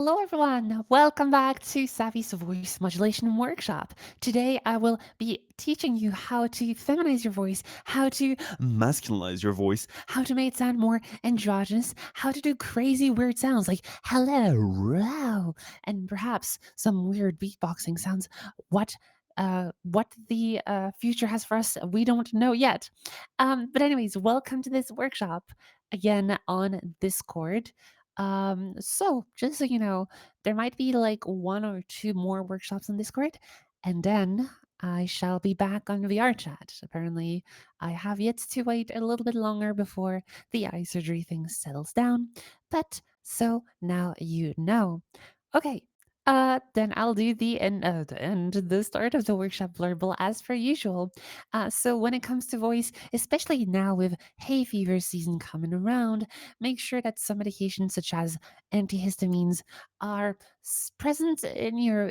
Hello, everyone. Welcome back to Savvy's Voice Modulation Workshop. Today, I will be teaching you how to feminize your voice, how to masculinize your voice, how to make it sound more androgynous, how to do crazy weird sounds like hello, row, and perhaps some weird beatboxing sounds. What the future has for us, we don't know yet. But anyways, welcome to this workshop again on Discord. So just so you know, there might be like one or two more workshops on Discord, and then I shall be back on vrchat. Apparently, I have yet to wait a little bit longer before the eye surgery thing settles down. But so now you know. Okay. Then I'll do the start of the workshop blurble as per usual. So when it comes to voice, especially now with hay fever season coming around, make sure that some medications such as antihistamines are present in your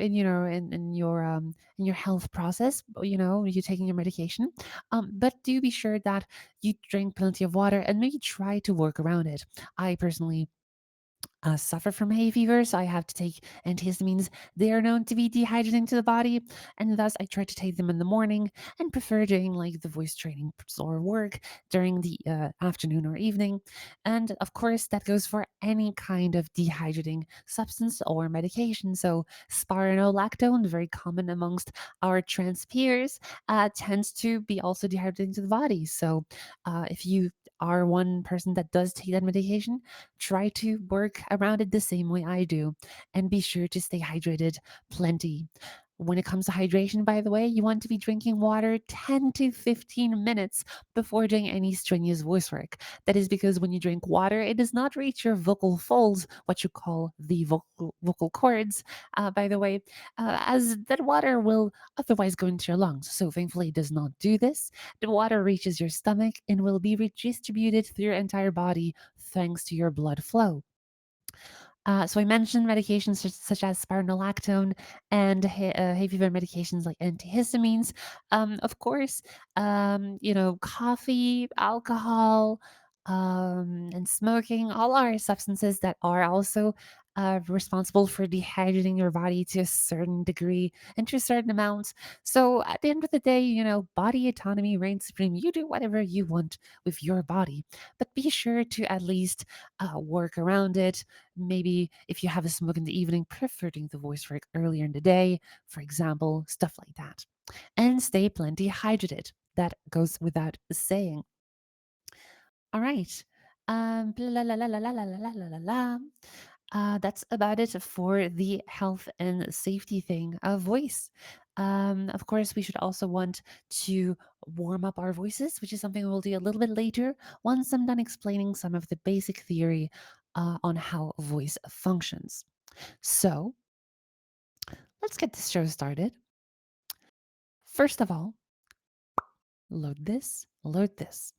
health process. You taking your medication, but do be sure that you drink plenty of water and maybe try to work around it. I personally suffer from hay fever, so I have to take antihistamines. They are known to be dehydrating to the body, and thus I try to take them in the morning and prefer doing like the voice training or work during the afternoon or evening. And of course, that goes for any kind of dehydrating substance or medication. So, spironolactone, very common amongst our trans peers, tends to be also dehydrating to the body. So, if you are one person that does take that medication, try to work around it the same way I do and be sure to stay hydrated plenty. When it comes to hydration, by the way, you want to be drinking water 10 to 15 minutes before doing any strenuous voice work. That is because when you drink water, it does not reach your vocal folds, what you call the vocal cords, by the way, as that water will otherwise go into your lungs. So thankfully, it does not do this. The water reaches your stomach and will be redistributed through your entire body thanks to your blood flow. So I mentioned medications such as spironolactone and hay fever medications like antihistamines. Of course, coffee, alcohol, and smoking all are substances that are also responsible for dehydrating your body to a certain degree and to a certain amount. So at the end of the day, body autonomy reigns supreme. You do whatever you want with your body, but be sure to at least work around it. Maybe if you have a smoke in the evening, prefer doing the voice work earlier in the day, for example, stuff like that. And stay plenty hydrated. That goes without saying. All right. Blah, la, la, la, la, la, la, la, la, la, la. That's about it for the health and safety thing of voice. Of course, we should also want to warm up our voices, which is something we'll do a little bit later once I'm done explaining some of the basic theory on how voice functions. So let's get this show started. First of all, load this, load this.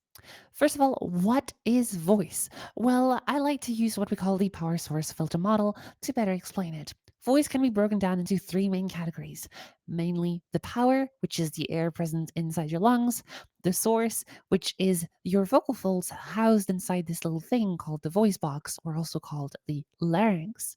First of all, what is voice? Well, I like to use what we call the power source filter model to better explain it. Voice can be broken down into three main categories, mainly the power, which is the air present inside your lungs, the source, which is your vocal folds housed inside this little thing called the voice box, or also called the larynx,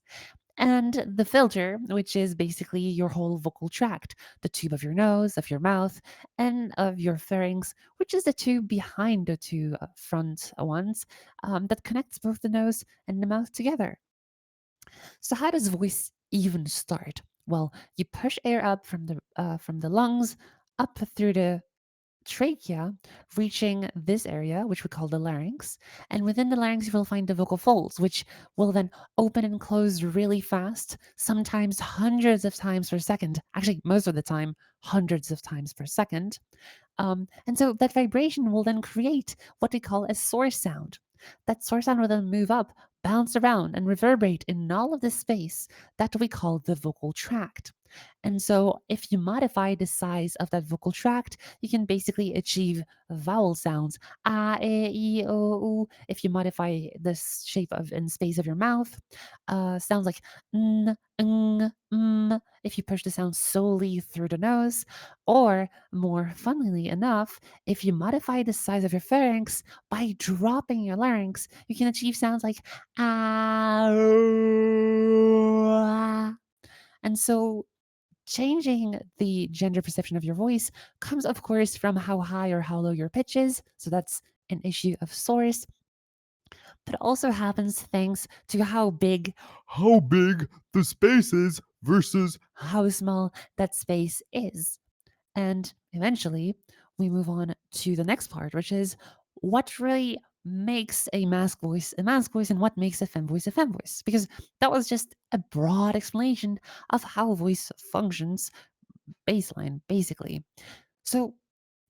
and the filter, which is basically your whole vocal tract, the tube of your nose, of your mouth, and of your pharynx, which is the tube behind the two front ones that connects both the nose and the mouth together. So, how does voice even start? Well, you push air up from the lungs up through the trachea, reaching this area, which we call the larynx. And within the larynx, you will find the vocal folds, which will then open and close really fast, sometimes hundreds of times per second. Actually, most of the time, hundreds of times per second. And so that vibration will then create what we call a source sound. That source sound will then move up, bounce around, and reverberate in all of this space that we call the vocal tract. And so, if you modify the size of that vocal tract, you can basically achieve vowel sounds. A, E, I, O, U. If you modify the shape of and space of your mouth, sounds like n, ng, if you push the sound solely through the nose. Or, more funnily enough, if you modify the size of your pharynx by dropping your larynx, you can achieve sounds like ah. And so changing the gender perception of your voice comes, of course, from how high or how low your pitch is. So that's an issue of source, but it also happens thanks to how big the space is versus how small that space is. And eventually, we move on to the next part, which is what really makes a masc voice and what makes a femme voice. Because that was just a broad explanation of how voice functions baseline, basically. So,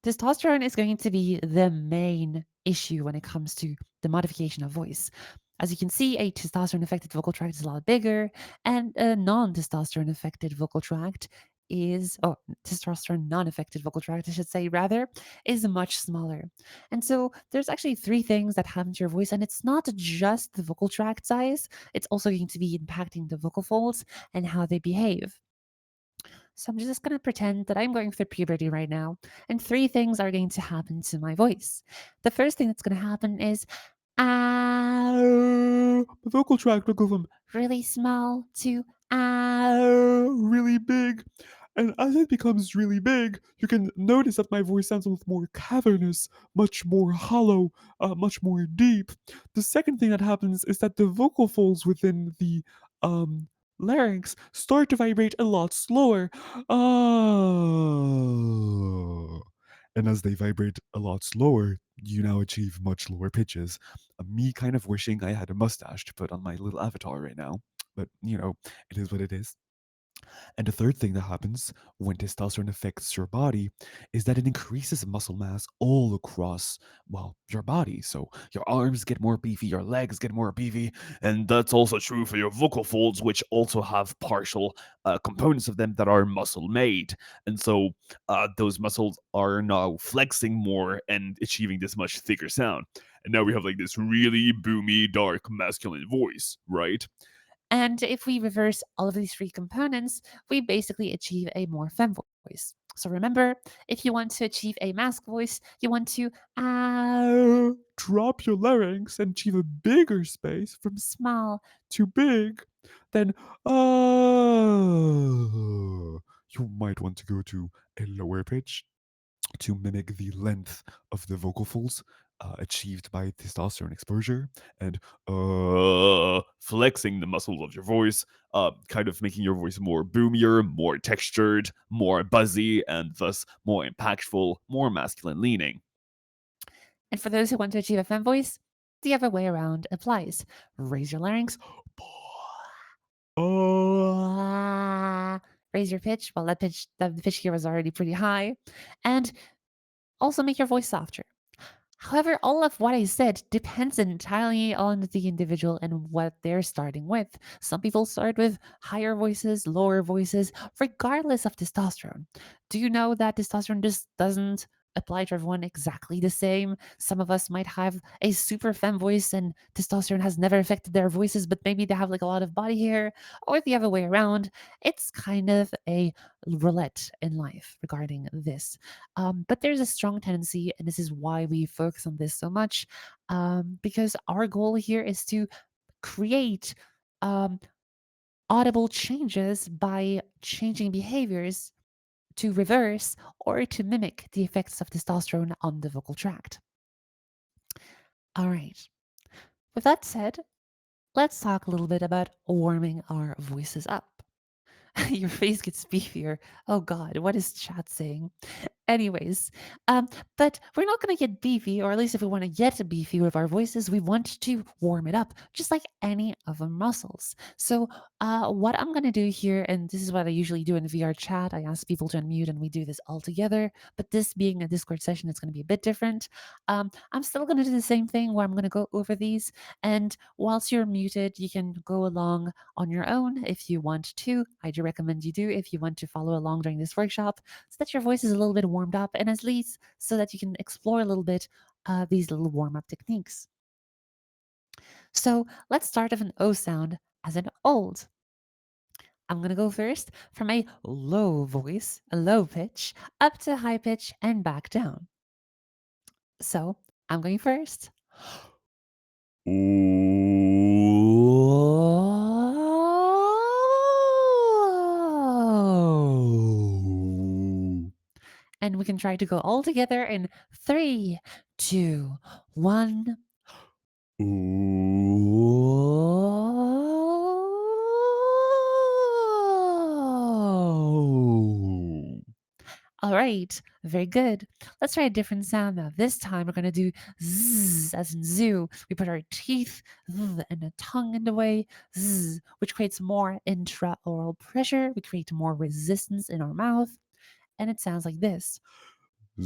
testosterone is going to be the main issue when it comes to the modification of voice. As you can see, a testosterone affected vocal tract is a lot bigger, and a non testosterone affected vocal tract testosterone non affected vocal tract, I should say, rather, is much smaller. And so there's actually three things that happen to your voice, and it's not just the vocal tract size, it's also going to be impacting the vocal folds and how they behave. So I'm just going to pretend that I'm going through puberty right now, and three things are going to happen to my voice. The first thing that's going to happen is the vocal tract will go from really small to really big. And as it becomes really big, you can notice that my voice sounds a little more cavernous, much more hollow, much more deep. The second thing that happens is that the vocal folds within the um, larynx start to vibrate a lot slower. Ah. And as they vibrate a lot slower, you now achieve much lower pitches. Me kind of wishing I had a mustache to put on my little avatar right now. But, it is what it is. And the third thing that happens when testosterone affects your body is that it increases muscle mass all across, well, your body. So your arms get more beefy, your legs get more beefy, and that's also true for your vocal folds, which also have partial components of them that are muscle made. And so those muscles are now flexing more and achieving this much thicker sound. And now we have like this really boomy, dark, masculine voice, right? And if we reverse all of these three components, we basically achieve a more femme voice. So remember, if you want to achieve a masc voice, you want to drop your larynx and achieve a bigger space from small to big. Then you might want to go to a lower pitch to mimic the length of the vocal folds achieved by testosterone exposure and flexing the muscles of your voice, kind of making your voice more boomier, more textured, more buzzy, and thus more impactful, more masculine leaning. And for those who want to achieve a femme voice, the other way around applies. Raise your larynx. Raise your pitch. Well, the pitch here was already pretty high. And also make your voice softer. However, all of what I said depends entirely on the individual and what they're starting with. Some people start with higher voices, lower voices, regardless of testosterone. Do you know that testosterone just doesn't apply to everyone exactly the same? Some of us might have a super femme voice and testosterone has never affected their voices, but maybe they have like a lot of body hair, or the other way around. It's kind of a roulette in life regarding this. But there's a strong tendency, and this is why we focus on this so much, because our goal here is to create um, audible changes by changing behaviors to reverse or to mimic the effects of testosterone on the vocal tract. All right. With that said, let's talk a little bit about warming our voices up. Your face gets beefier. Oh God, what is chat saying? Anyways, but we're not going to get beefy, or at least if we want to get beefy with our voices, we want to warm it up, just like any of the muscles. So, what I'm going to do here, and this is what I usually do in VR chat, I ask people to unmute and we do this all together. But this being a Discord session, it's going to be a bit different. I'm still going to do the same thing where I'm going to go over these, and whilst you're muted, you can go along on your own if you want to. I do recommend you do if you want to follow along during this workshop so that your voice is a little bit warmed up and at least so that you can explore a little bit these little warm up techniques. So let's start with an O sound as an old. I'm going to go first from a low voice, a low pitch, up to high pitch and back down. So I'm going first. And we can try to go all together in 3, 2, 1. All right, very good. Let's try a different sound now. This time we're going to do zzz as in zoo. We put our teeth and a tongue in the way, zzz, which creates more intraoral pressure. We create more resistance in our mouth, and it sounds like this. We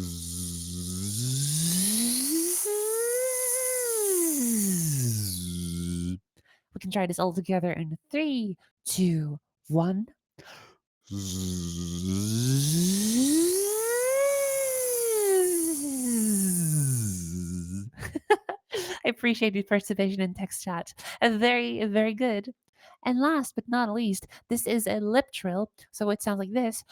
can try this all together in 3, 2, 1. I appreciate your participation in text chat. Very, very good. And last but not least, this is a lip trill. So it sounds like this.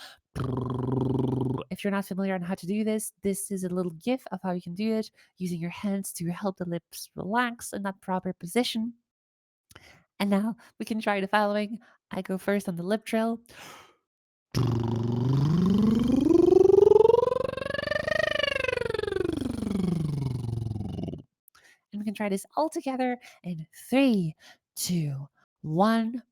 If you're not familiar on how to do this, this is a little gif of how you can do it using your hands to help the lips relax in that proper position. And now we can try the following. I go first on the lip trill. And we can try this all together in 3, 2, 1.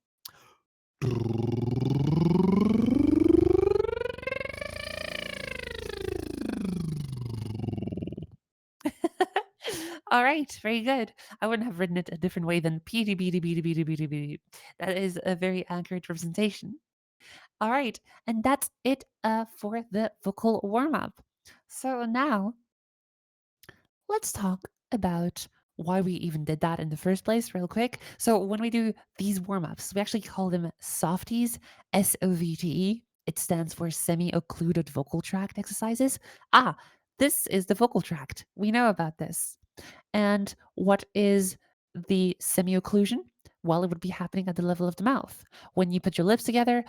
All right, very good. I wouldn't have written it a different way than PDB. That is a very accurate representation. All right, and that's it for the vocal warm up. So now let's talk about why we even did that in the first place, real quick. So, when we do these warm ups, we actually call them softies, SOVTE. It stands for semi occluded vocal tract exercises. This is the vocal tract. We know about this. And what is the semi-occlusion? Well, it would be happening at the level of the mouth. When you put your lips together,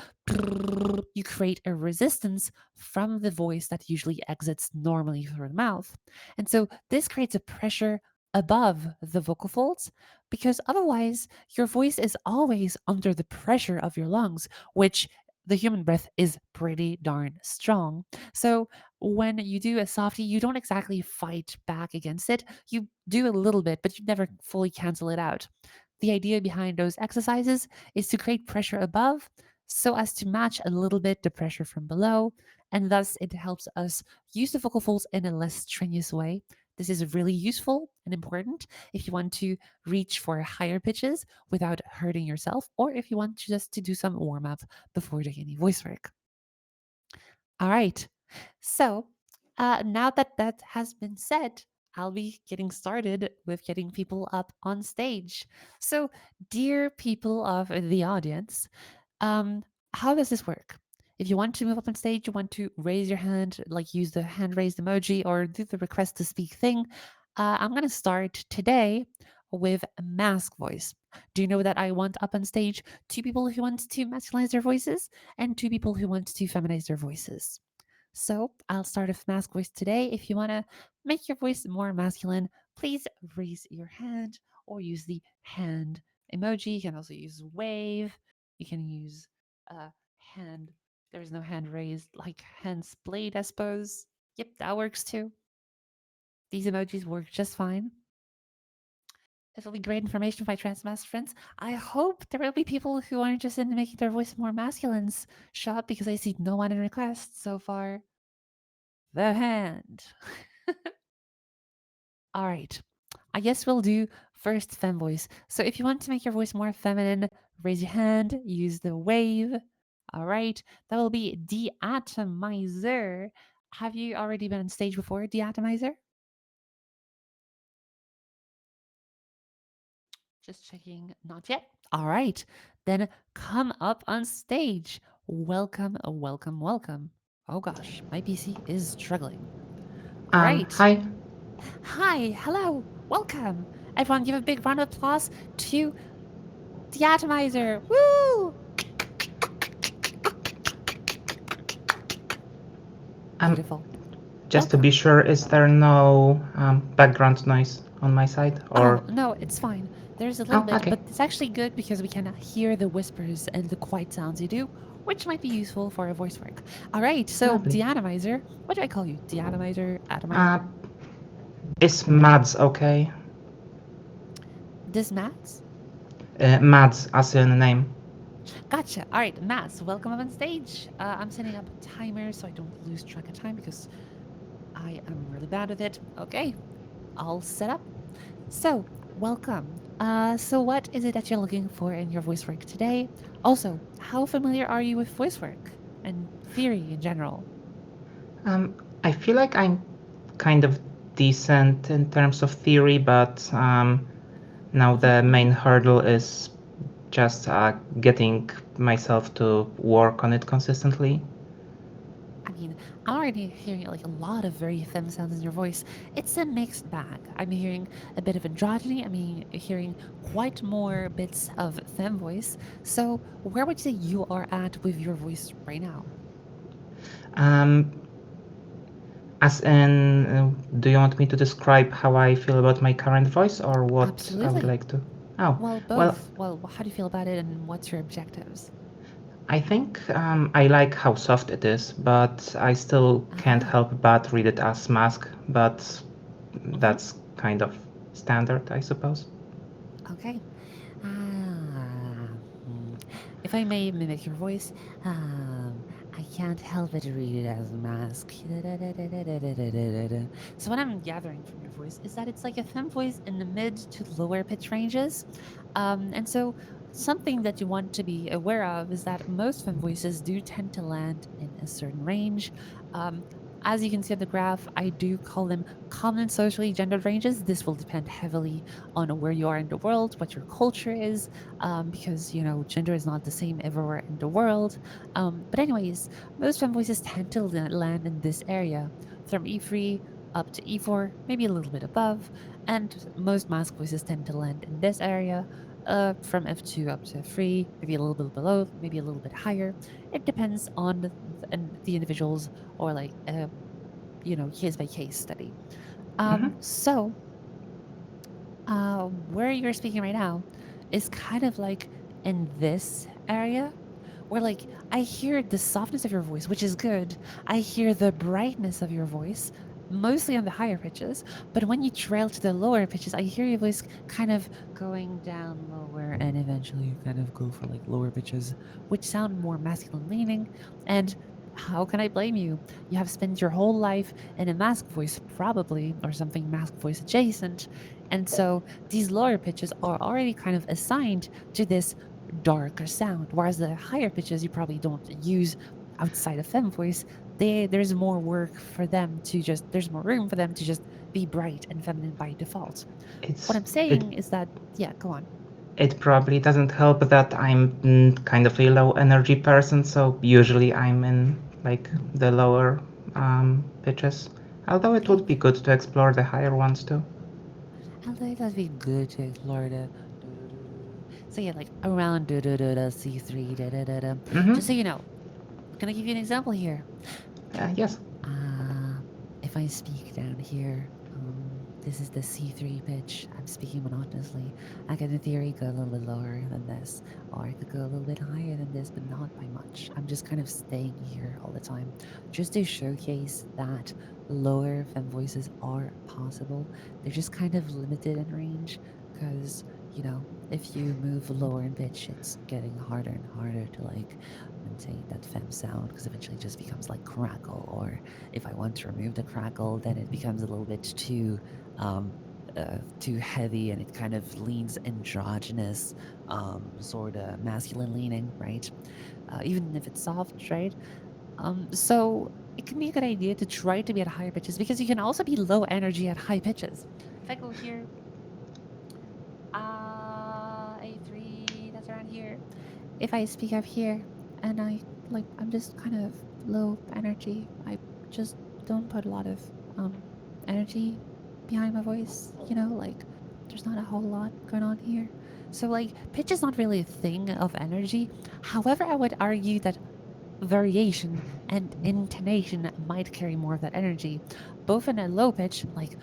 you create a resistance from the voice that usually exits normally through the mouth. And so this creates a pressure above the vocal folds because otherwise your voice is always under the pressure of your lungs, which the human breath is pretty darn strong. So when you do a softie, you don't exactly fight back against it. You do a little bit, but you never fully cancel it out. The idea behind those exercises is to create pressure above so as to match a little bit the pressure from below, and thus it helps us use the vocal folds in a less strenuous way. This is really useful and important if you want to reach for higher pitches without hurting yourself, or if you want just to do some warm up before doing any voice work. All right. So now that that has been said, I'll be getting started with getting people up on stage. So, dear people of the audience, um, how does this work? If you want to move up on stage, you want to raise your hand, like use the hand raised emoji or do the request to speak thing. I'm going to start today with a mask voice. Do you know that I want up on stage two people who want to masculinize their voices and two people who want to feminize their voices? So I'll start with mask voice today. If you want to make your voice more masculine, please raise your hand or use the hand emoji. You can also use wave. You can use hand. There is no hand raised, like hand splayed, I suppose. Yep, that works too. These emojis work just fine. This will be great information for my trans mask friends. I hope there will be people who are interested in making their voice more masculines show up because I see no one in requests so far. the hand. All right. I guess we'll do first fem voice. So if you want to make your voice more feminine, raise your hand, use the wave. All right. That will be deatomizer. Have you already been on stage before, deatomizer? Just checking. Not yet. All right. Then come up on stage. Welcome, welcome, welcome. Oh gosh, my PC is struggling. All right. Hi. Hi, hello, welcome. Everyone give a big round of applause to the atomizer. Woo! Um, Beautiful. just to be Welcome. sure, is there no background noise on my side, Oh, or? no, it's fine. There's a little Oh, bit, okay. but it's actually good because we can hear the whispers and the quiet sounds you do, which might be useful for our voice work. All right, so Lovely. the atomizer, what do I call you? The atomizer, Uh, atomizer, is Mads okay? this Mats? Mads, as in name. Gotcha. All right, Mats, welcome up on stage. I'm setting up a timer so I don't lose track of time because I am really bad at it. Okay, all set up. So, welcome. So what is it that you're looking for in your voice work today? Also, how familiar are you with voice work and theory in general? Um, I feel like I'm kind of decent in terms of theory, but now Hmm. the Hmm. main hurdle is just getting myself to work on it consistently. I mean, I'm already hearing like a lot of very femme sounds in your voice. It's a mixed bag. I'm hearing a bit of androgyny. I mean, hearing quite more bits of femme voice. So, where would you say you are at with your voice right now? Um, As in, do you want me to describe how I feel about my current voice or what I would Absolutely. like to? Oh, Well, well, both. Well, how do you feel about it and what's your objectives? I think I like how soft it is, but I still can't Ah, help but read it as mask, but hmm, that's kind of standard, I suppose. okay. Ah, if I may mimic your voice, I can't help but read it as a mask. So what I'm gathering from your voice is that it's like a femme voice in the mid to lower pitch ranges. And so something that you want to be aware of is that most femme voices do tend to land in a certain range. Um, as you can see on the graph, I do call them common socially gendered ranges. This will depend heavily on where you are in the world, what your culture is, because gender is not the same everywhere in the world. But anyways, most femme voices tend to land in this area, from E3 up to E4, maybe a little bit above, and most masc voices tend to land in this area. From F2 up to F3, maybe a little bit below, maybe a little bit higher. It depends on the individuals or like case by case study. Hmm. So where you're speaking right now is kind of like in this area where like I hear the softness of your voice, which is good. I hear the brightness of your voice, mostly on the higher pitches. But when you trail to the lower pitches, I hear your voice kind of going down lower and eventually you kind of go for like lower pitches, which sound more masculine leaning. And how can I blame you? You have spent your whole life in a mask voice, probably, or something mask voice adjacent. And so these lower pitches are already kind of assigned to this darker sound, whereas the higher pitches you probably don't use outside of fem voice. There's more work for them to just there's more room for them to just be bright and feminine by default. What It's I'm it. saying is that yeah, go on. It probably doesn't help that I'm kind of a low energy person, so usually I'm in like the lower pitches. Although it Okay. would be good to explore the higher ones too. I think that'd be good to explore the so yeah, like around C3 Mm-hmm. Just so you know, I'm gonna give you an example here. Yes. Uh, if I speak down here, this is the C3 pitch. I'm speaking monotonously. I could, in theory, go a little bit lower than this, or I could go a little bit higher than this, but not by much. I'm just kind of staying here all the time, just to showcase that lower fem voices are possible. They're just kind of limited in range because, you know. If you move lower in pitch, it's getting harder and harder to like maintain that fem sound because eventually it just becomes like crackle. Or if I want to remove the crackle, then it becomes a little bit um, too heavy and it kind of leans androgynous, sort of masculine leaning, right? Even if it's soft, right? So it can be a good idea to try to be at higher pitches because you can also be low energy at high pitches. If I go here, A3, that's around here. If I speak up here and I'm just kind of low energy, I just don't put a lot of energy behind my voice, like there's not a whole lot going on here. So like pitch is not really a thing of energy. However, I would argue that variation and intonation might carry more of that energy, both in a low pitch, like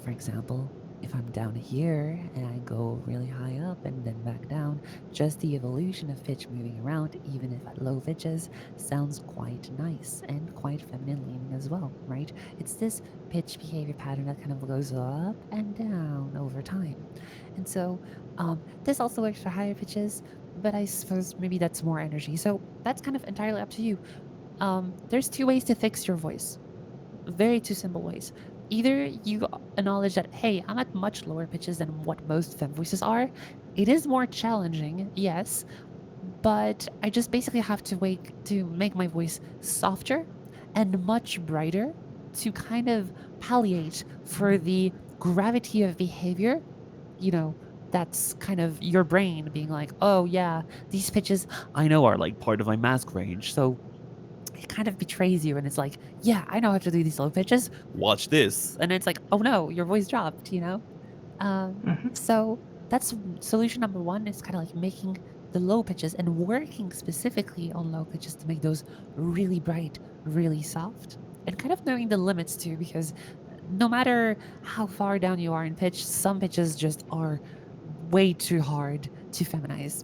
for example, if I'm down here and I go really high up and then back down, just the evolution of pitch moving around, even if at low pitches, sounds quite nice and quite feminine leaning as well, right? It's this pitch behavior pattern that kind of goes up and down over time. And so this also works for higher pitches, but I suppose maybe that's more energy. So that's kind of entirely up to you. There's two ways to fix your voice, very two simple ways. Either you acknowledge that, hey, I'm at much lower pitches than what most fem voices are. It is more challenging, yes, but I just basically have to wait to make my voice softer and much brighter to kind of palliate for the gravity of behavior. You know, that's kind of your brain being like, oh, yeah, these pitches I know are like part of my mask range. So it kind of betrays you and it's like, yeah, I know how to do these low pitches. Watch this. And it's like, oh no, your voice dropped. Mhm. So that's solution number one is kind of like making the low pitches and working specifically on low pitches to make those really bright, really soft. And kind of knowing the limits too, because no matter how far down you are in pitch, some pitches just are way too hard to feminize.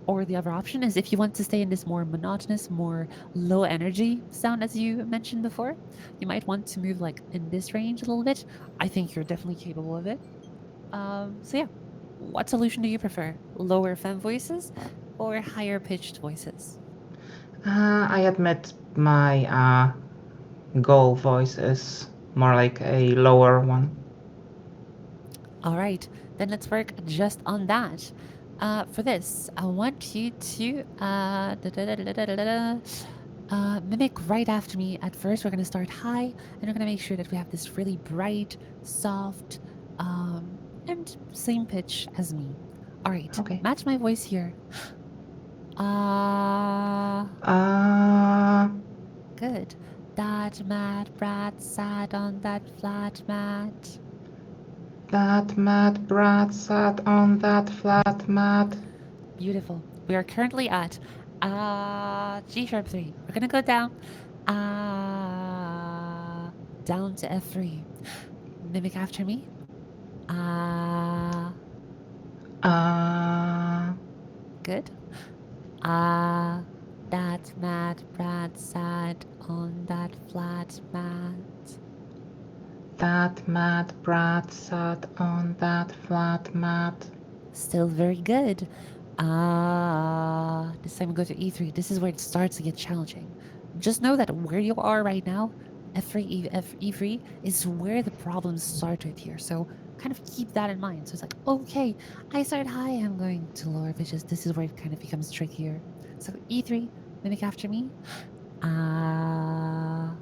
Or the other option is if you want to stay in this more monotonous, more low energy sound, as you mentioned before, you might want to move like in this range a little bit. I think you're definitely capable of it. So yeah, what solution do you prefer? Lower fem voices or higher pitched voices? I admit my goal voice is more like a lower one. All right, then let's work just on that. For this, I want you to mimic right after me. At first, we're going to start high, and we're going to make sure that we have this really bright, soft, and same pitch as me. All right, Okay. match my voice here. Ah, Uh, good. That mad brat sat on that flat mat. that mad brat sat on that flat mat. Beautiful. We are currently at G sharp 3. We're going to go down. Down to F3. Mimic after me. Ah, Uh, good. That mad brat sat on that flat mat. that mad brat sat on that flat mat. Still very good. This time we go to E3. This is where it starts to get challenging. Just know that where you are right now, F3, E3 is where the problems start right here. So kind of keep that in mind. So it's like, okay, I start high, I'm going to lower pitches. This is where it kind of becomes trickier. So E3, mimic after me. Ah,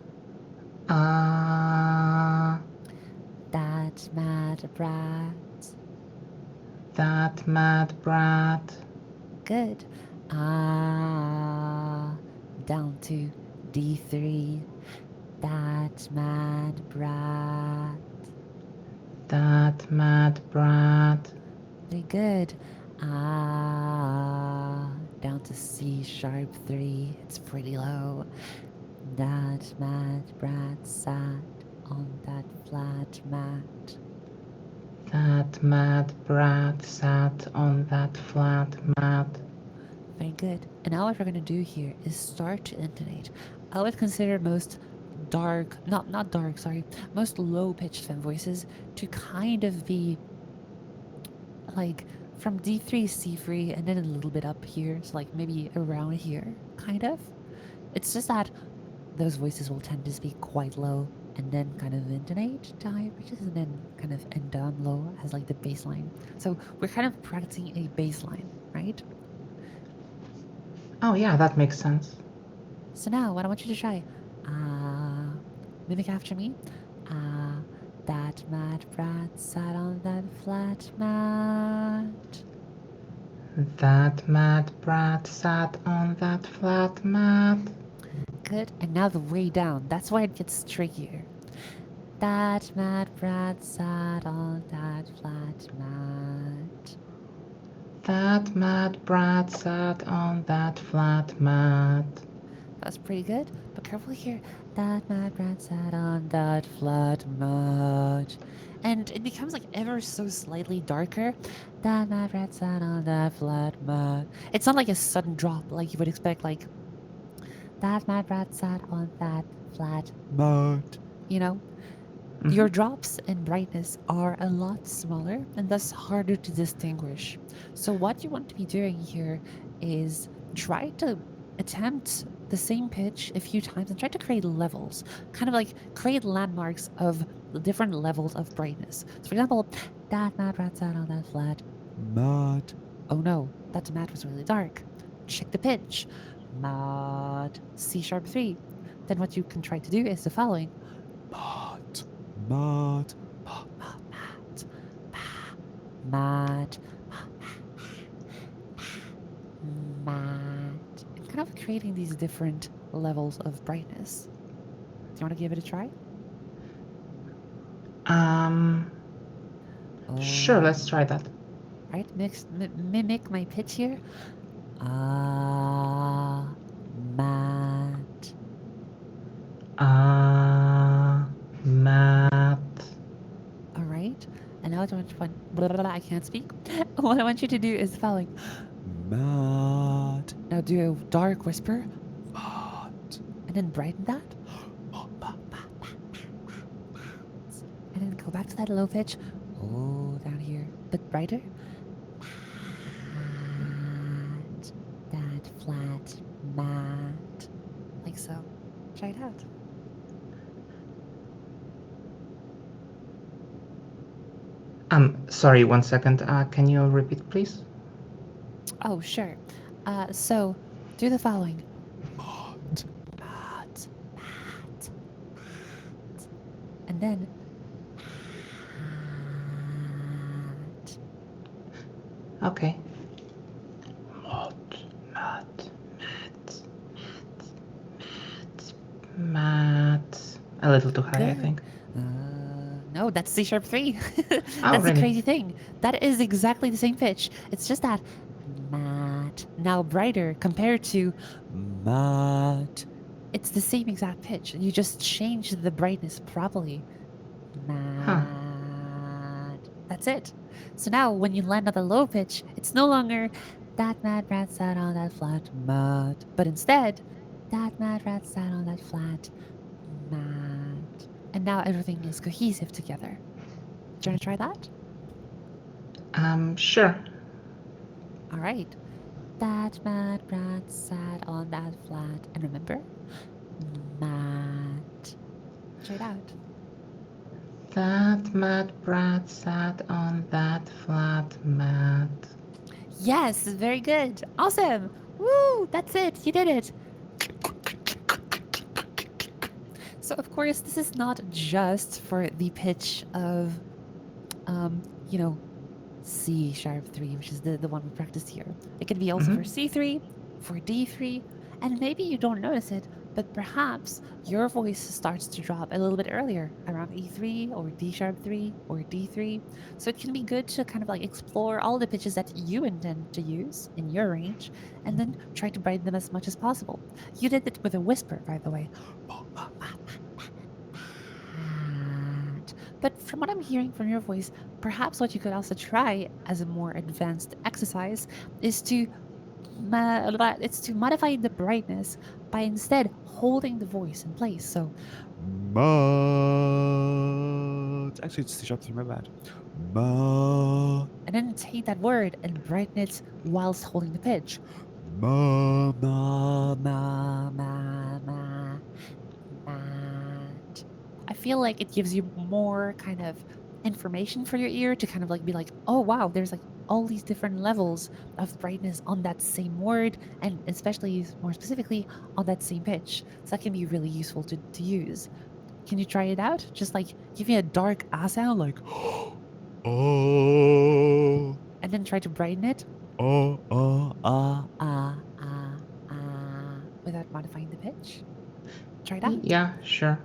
Uh, that mad brat. that mad brat. Good. Down to D3. That mad brat. That mad brat. Very good. Down to C sharp 3. It's pretty low. That mad brat sat on that flat mat. That mad brat sat on that flat mat. Very good. And now what we're going to do here is start to intonate. I would consider most dark, not dark, sorry, most low pitched fem voices to kind of be like from D3 C3 and then a little bit up here. So like maybe around here, kind of. It's just that those voices will tend to speak quite low and then kind of intonate to higher pitches and then kind of end down low as like the baseline. So we're kind of practicing a baseline, right? Oh yeah, that makes sense. So now what I want you to try, mimic after me. Ah, that mad brat sat on that flat mat. That mad brat sat on that flat mat. Good. And now the way down. That's why it gets trickier. That mad brat sat on that flat mat. That mad brat sat on that flat mat. That's pretty good, but careful here. That mad brat sat on that flat mat. And it becomes like ever so slightly darker. That mad brat sat on that flat mat. It's not like a sudden drop like you would expect, like, that mad brat sat on that flat mat. You know? Mhm. Your drops in brightness are a lot smaller and thus harder to distinguish. So, what you want to be doing here is try to attempt the same pitch a few times and try to create levels, kind of like create landmarks of the different levels of brightness. So, for example, that mad rat sat on that flat mat. Oh no, that mat was really dark. Check the pitch. Mat C sharp 3. Then what you can try to do is the following. Mat, mat, mat, mat, mat, mat, mat. And kind of creating these different levels of brightness. Do you want to give it a try? Um, sure, let's Oh, try that. right. Mimic my pitch here. Ah, mat. Mat. All right. And now blah, blah, blah, I can't speak. What I want you to do is the following. Mat. Now do a dark whisper. Mat. And then brighten that. And then go back to that low pitch. Oh, down here, but brighter. Mat. That flat mat. Like so. Try it out. Sorry, 1 second. Can you repeat, please? Oh, sure. So do the following. Mat. Mat. Mat. And then mat. Okay. Mat, mat, mat, mat. A little too high, I Good. think. No, that's C sharp 3. Oh, That's the really? crazy thing. That is exactly the same pitch. It's just that mat, now brighter compared to mat. It's the same exact pitch. You just change the brightness properly. Huh. Mat. That's it. So now when you land on the low pitch, it's no longer that mad rat sat on that flat mat, but instead, that mad rat sat on that flat mat. And now everything is cohesive together. Do you want to try that? Sure. All right. That mad rat sat on that flat. And remember, mat. Try it out. That mad brat sat on that flat mat. Yes, very good. Awesome. Woo, that's it. You did it. So, of course, this is not just for the pitch of, you know, C sharp 3, which is the one we practiced here. It could be also Mm-hmm. for C3, for D3, and maybe you don't notice it, but perhaps your voice starts to drop a little bit earlier, around E3 or D sharp 3 or D3. So it can be good to kind of like explore all the pitches that you intend to use in your range and then try to brighten them as much as possible. You did it with a whisper, by the way. But from what I'm hearing from your voice, perhaps what you could also try as a more advanced exercise is to it's to modify the brightness by instead holding the voice in place. So mat. Actually, it's C sharp 3, my bad. Ma. And then take that word and brighten it whilst holding the pitch. Ma, ma, ma, ma, ma, Mat. I feel like it gives you more kind of information for your ear to kind of like be like, oh wow, there's like all these different levels of brightness on that same word, and especially more specifically on that same pitch. So that can be really useful to use. Can you try it out? Just like give me a dark ah sound, like, oh, and then try to brighten it without modifying the pitch. Try it out. Yeah, sure.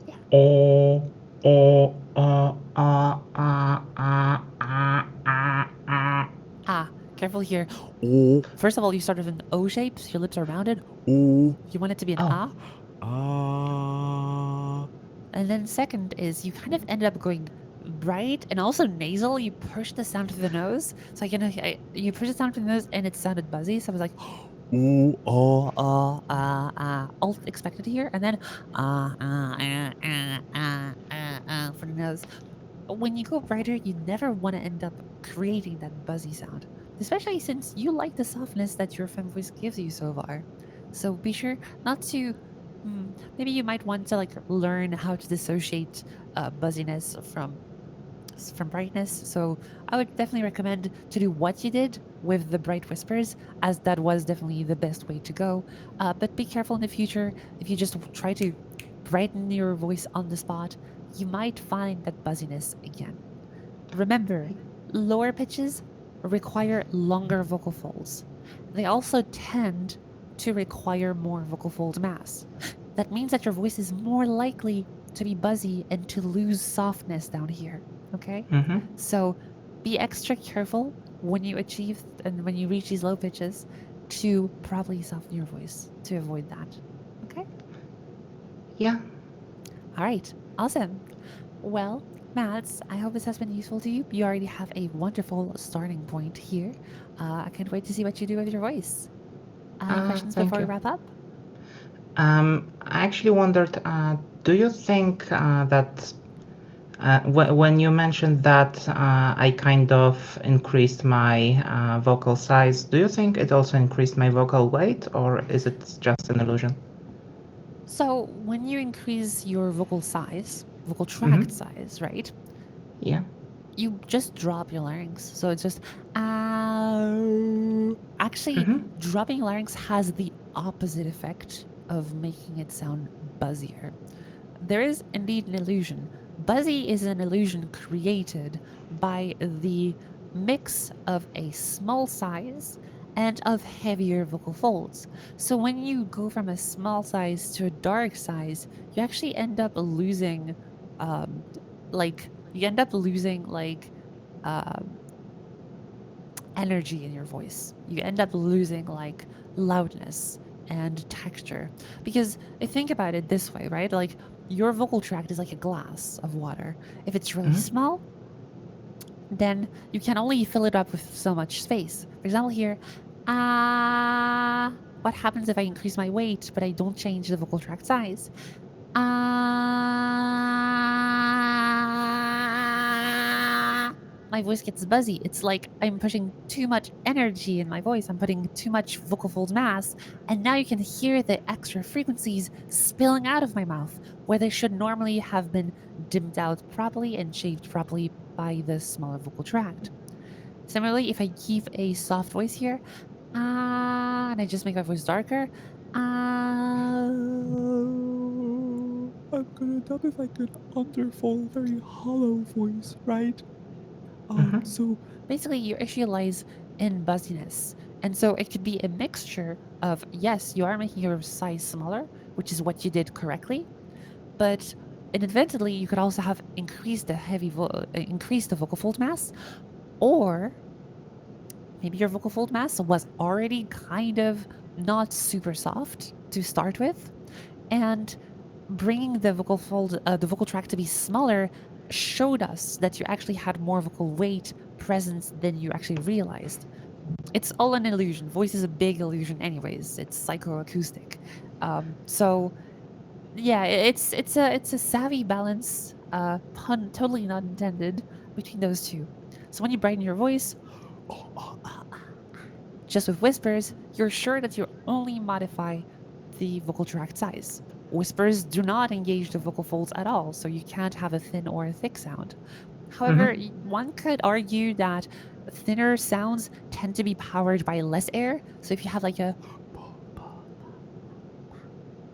Yeah. Oh, oh, ah. Careful here. oh, First of all, you start with an O shape, so your lips are rounded. oh, You want it to be an Oh, ah. ah, And then second is you kind of ended up going bright and also nasal. You push the sound through the nose. So you push the sound through the nose and it sounded buzzy. So I was like, ooh, all expected here. And then for the nose. When you go brighter, you never want to end up creating that buzzy sound, especially since you like the softness that your fem voice gives you so far. So be sure not to. Maybe you might want to like learn how to dissociate buzziness from brightness. So I would definitely recommend to do what you did with the bright whispers, as that was definitely the best way to go. But be careful in the future if you just try to brighten your voice on the spot, you might find that buzziness again. Remember, lower pitches require longer vocal folds. They also tend to require more vocal fold mass. That means that your voice is more likely to be buzzy and to lose softness down here. Okay? mm-hmm. So be extra careful when you achieve and when you reach these low pitches to probably soften your voice to avoid that. Okay? Yeah. All right. Awesome. Well, Mads, I hope this has been useful to you. You already have a wonderful starting point here. I can't wait to see what you do with your voice. Any questions Thank before we you. wrap up? I actually wondered, do you think that when you mentioned that I kind of increased my vocal size, do you think it also increased my vocal weight, or is it just an illusion? So, when you increase your vocal size, vocal Mm-hmm. tract size, right? Yeah. You just drop your larynx. So it's just actually Mm-hmm. dropping larynx has the opposite effect of making it sound buzzier. There is indeed an illusion. Buzzy is an illusion created by the mix of a small size and of heavier vocal folds. So when you go from a small size to a dark size, you actually end up losing, um, like um, energy in your voice. You end up losing like loudness and texture. Because think about it this way, right? Like your vocal tract is like a glass of water. If it's really Mm-hmm. small, then you can only fill it up with so much space. For example, here, what happens if I increase my weight but I don't change the vocal tract size? My voice gets buzzy. It's like I'm pushing too much energy in my voice. I'm putting too much vocal fold mass. And now you can hear the extra frequencies spilling out of my mouth, where they should normally have been dimmed out properly and shaped properly by the smaller vocal tract. Similarly, if I keep a soft voice here, and I just make my voice darker, I'm gonna end up with like an underfull, very hollow voice, right? Mm-hmm. So basically your issue lies in buzziness. And so it could be a mixture of, yes, you are making your size smaller, which is what you did correctly, but inadvertently you could also have increased the vocal fold mass, or maybe your vocal fold mass was already kind of not super soft to start with, and bringing the vocal tract to be smaller showed us that you actually had more vocal weight presence than you actually realized. It's all an illusion. Voice is a big illusion, anyways. It's psychoacoustic. So yeah, it's a savvy balance. pun totally not intended between those two. So when you brighten your voice, just with whispers, you're sure that you only modify the vocal tract size. Whispers do not engage the vocal folds at all, so you can't have a thin or a thick sound. However, Mm-hmm. one could argue that thinner sounds tend to be powered by less air. So if you have like a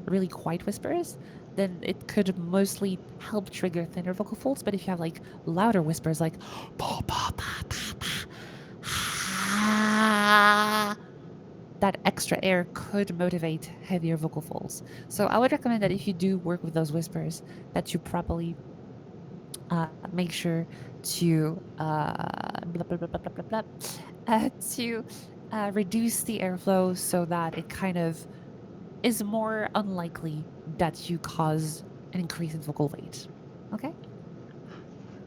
really quiet whispers, then it could mostly help trigger thinner vocal folds. But if you have like louder whispers, like that extra air could motivate heavier vocal folds. So I would recommend that if you do work with those whispers, that you properly make sure to blah, blah, blah, blah, blah, blah, blah, to reduce the airflow so that it kind of is more unlikely that you cause an increase in vocal weight. Okay.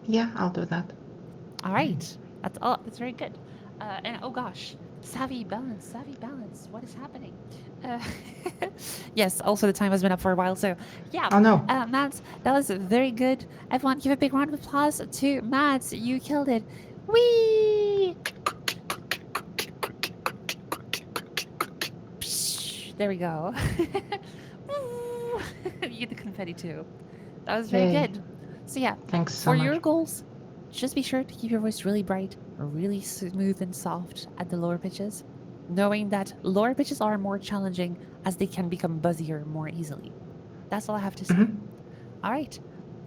Yeah, I'll do that. All right. That's all. That's very good. And oh gosh, savvy balance, savvy balance. What is happening? Uh, yes. Also, the time has been up for a while, so yeah. Oh no. Mads, that was very good. Everyone, give a big round of applause to Mads. You killed it. Wee! There we go. Woo! You get the confetti too. That was very Yay. good. So yeah, Thanks so for your much. goals, just be sure to keep your voice really bright, really smooth and soft at the lower pitches, knowing that lower pitches are more challenging as they can become buzzier more easily. That's all I have to say. Hmm. All right,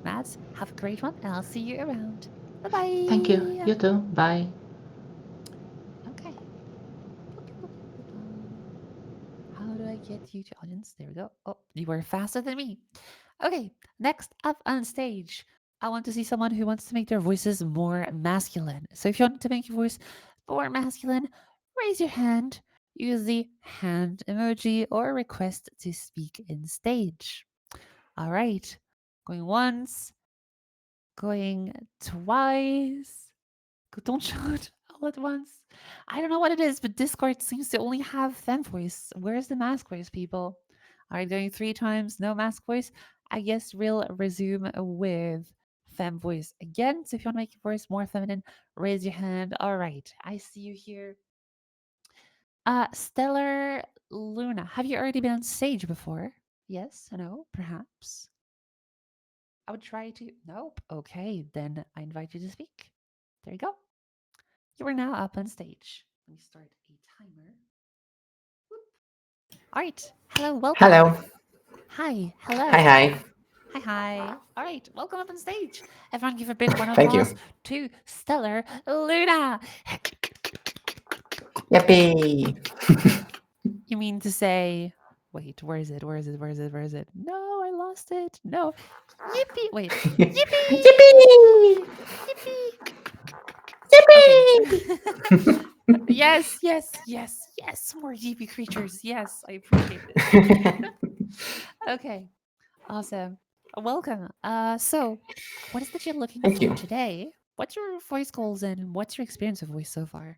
Mads, have a great one, and I'll see you around. Bye Thank you. bye. You too. Bye. Okay. How do I get you to audience? There we go. Oh, you were faster than me. Okay, next up on stage, I want to see someone who wants to make their voices more masculine. So if you want to make your voice more masculine, raise your hand, use the hand emoji, or request to speak in stage. All right, going once, going twice. Don't shout all at once. I don't know what it is, but Discord seems to only have fem voice. Where's the mask voice, people? All right, going three times, no mask voice. I guess we'll resume with fem voice again. So if you want to make your voice more feminine, raise your hand. All right, I see you here. Stellar Luna, have you already been on stage before? Yes, no, perhaps. I would try to. Nope. Okay, then I invite you to speak. There you go. You are now up on stage. Let me start a timer. All right. Hello. Welcome. Hello. Hi. Hi, Hello. hi. Hi. Hi. All right. Welcome up on stage. Everyone give a big round of Thank you. applause to Stellar Luna. Yippee. You mean to say, wait, where is it? Where is it? Where is it? Where is it? No, I lost it. No. Yippee. Wait. Yippee. Yippee. Yippee. Okay. Yippee. Yes, yes, yes, yes. More yippee creatures. Yes, I appreciate this. Okay. Awesome. Welcome. So what is that you're looking Thank for you. today? What's your voice goals and what's your experience of voice so far?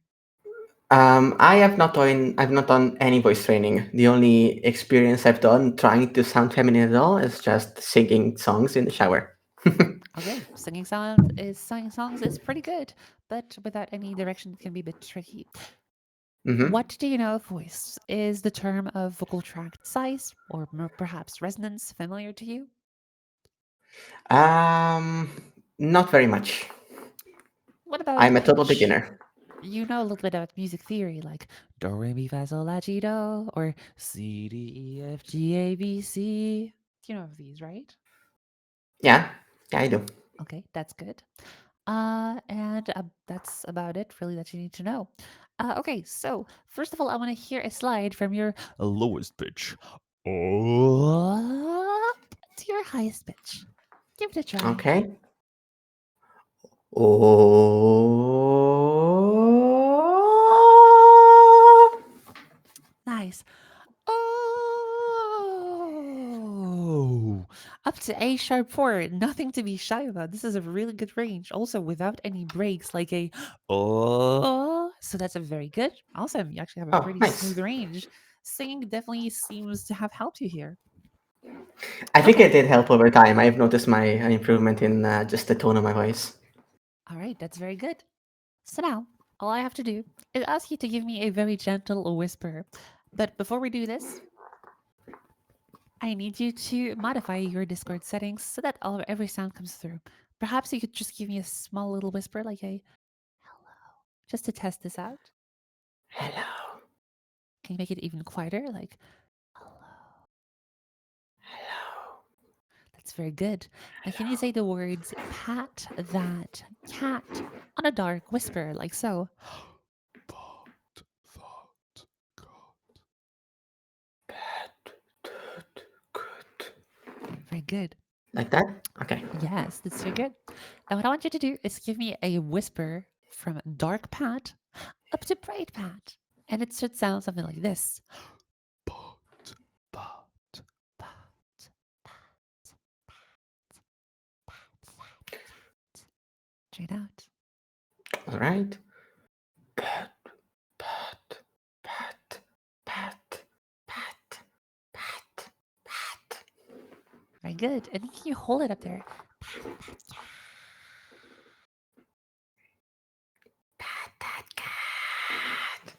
I've not done any voice training. The only experience I've done trying to sound feminine at all is just singing songs in the shower. Okay, singing songs is pretty good, but without any direction it can be a bit tricky. Hmm. What do you know of voice? Is the term of vocal tract size or perhaps resonance familiar to you? Um, Not very much. What about I'm a total pitch? beginner. You know a little bit about music theory, like do re mi fa sol la ti do or C D E F G A B C. You know of these, right? Yeah, yeah, I do. Okay, that's good. And that's about it, really, that you need to know. Okay, so first of all, I want to hear a slide from your lowest pitch up to your highest pitch. Give it a try. Okay. Oh. Nice. Oh, up to A sharp 4. Nothing to be shy about. This is a really good range. Also, without any breaks, like a oh. So that's a very good. Awesome. You actually have a Oh, pretty nice. smooth range. Singing definitely seems to have helped you here. I think it Okay. did help over time. I've noticed my improvement in just the tone of my voice. All right, that's very good. So now, all I have to do is ask you to give me a very gentle whisper. But before we do this, I need you to modify your Discord settings so that every sound comes through. Perhaps you could just give me a small little whisper, like a hello, just to test this out. Hello. Can you make it even quieter? Like, hello. Hello. That's very good. Now, can you say the words pat that cat on a dark whisper, like so? Thought, thought, God. Good. Very good. Like that? Okay. Yes, that's very good. Now, what I want you to do is give me a whisper from dark pat up to bright pat. And it should sound something like this. But, but, Pat, pat, pat. Straight out. All right. Pat, pat, pat, pat, pat, pat, pat. Very good. And can you hold it up there? Pat that cat. Pat that cat.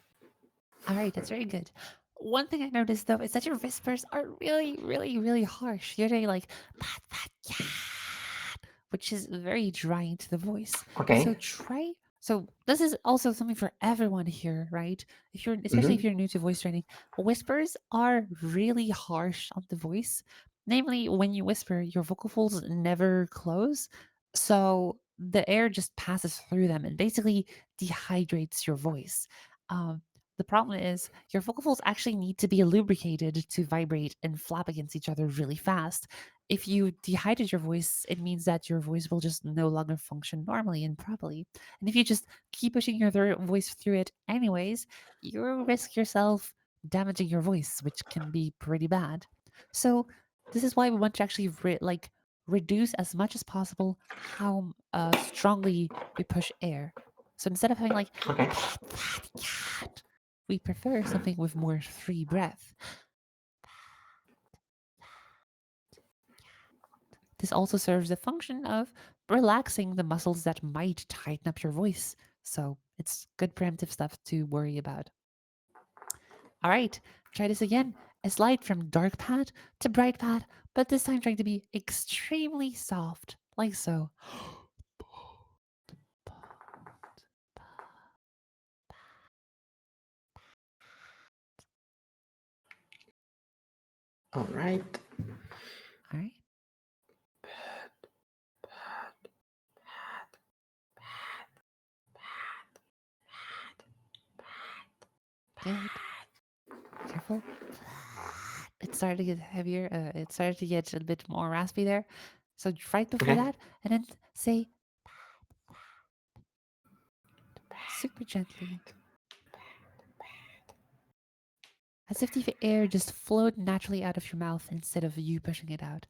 All right, that's very good. One thing I noticed though is that your whispers are really, really, really harsh. You're doing like pat that cat, which is very drying to the voice. Okay. So try. So this is also something for everyone here, right? If you're, especially if Mm-hmm. you're new to voice training, whispers are really harsh on the voice. Namely, when you whisper, your vocal folds never close, so the air just passes through them and basically dehydrates your voice. Um, the problem is your vocal folds actually need to be lubricated to vibrate and flap against each other really fast. If you dehydrate your voice, it means that your voice will just no longer function normally and properly. And if you just keep pushing your voice through it anyways, you risk yourself damaging your voice, which can be pretty bad. So this is why we want to actually reduce as much as possible how strongly we push air. So instead of having like Okay. pat that cat, we prefer something with more free breath. This also serves the function of relaxing the muscles that might tighten up your voice. So it's good preemptive stuff to worry about. All right, try this again. A slide from dark pad to bright pad, but this time trying to be extremely soft, like so. All right. All right, good. Careful. It started to get heavier. It started to get a bit more raspy there. So right before Okay. that, and then say super gently, as if the air just flowed naturally out of your mouth instead of you pushing it out.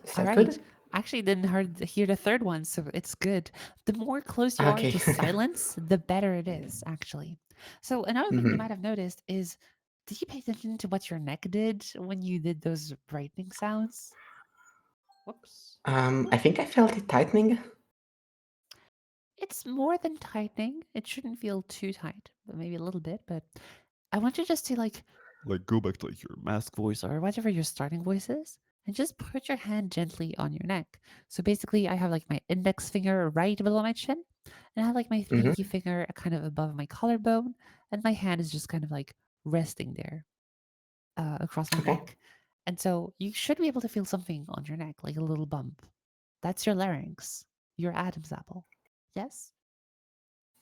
Is All that right. good? Actually, didn't hear the third one, so it's good. The more close you are Okay. to silence, the better it is, actually. So another thing you Mm-hmm. might have noticed is, did you pay attention to what your neck did when you did those brightening sounds? Whoops. I think I felt it tightening. It's more than tightening. It shouldn't feel too tight, but maybe a little bit. But I want you just to Like, go back to like your mask voice or whatever your starting voice is, and just put your hand gently on your neck. So basically, I have like my index finger right below my chin, and I have like my Mm-hmm. pinky finger kind of above my collarbone, and my hand is just kind of like resting there across my Okay. neck. And so you should be able to feel something on your neck, like a little bump. That's your larynx, your Adam's apple. Yes?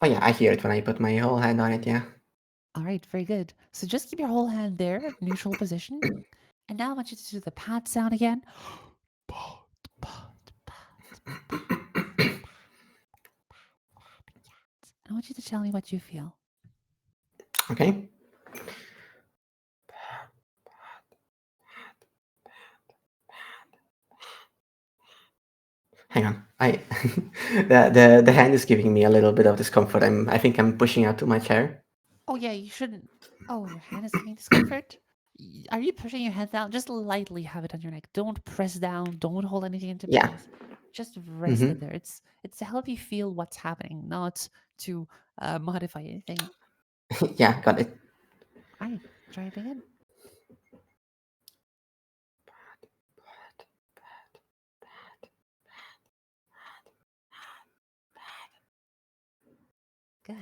Oh yeah, I hear it when I put my whole hand on it. Yeah. All right, very good. So just keep your whole hand there, neutral position. And now I want you to do the pat sound again. Pat, pat, pat, pat. I want you to tell me what you feel. Okay. Hang on. I the hand is giving me a little bit of discomfort. I think I'm pushing out to my chair. Oh yeah, you shouldn't. Oh, your hand is giving discomfort. Are you pushing your hand down? Just lightly have it on your neck. Don't press down. Don't hold anything into Yeah. place. Just rest Mm-hmm. it there. It's to help you feel what's happening, not to modify anything. Yeah, got it. All right, try it again. Good.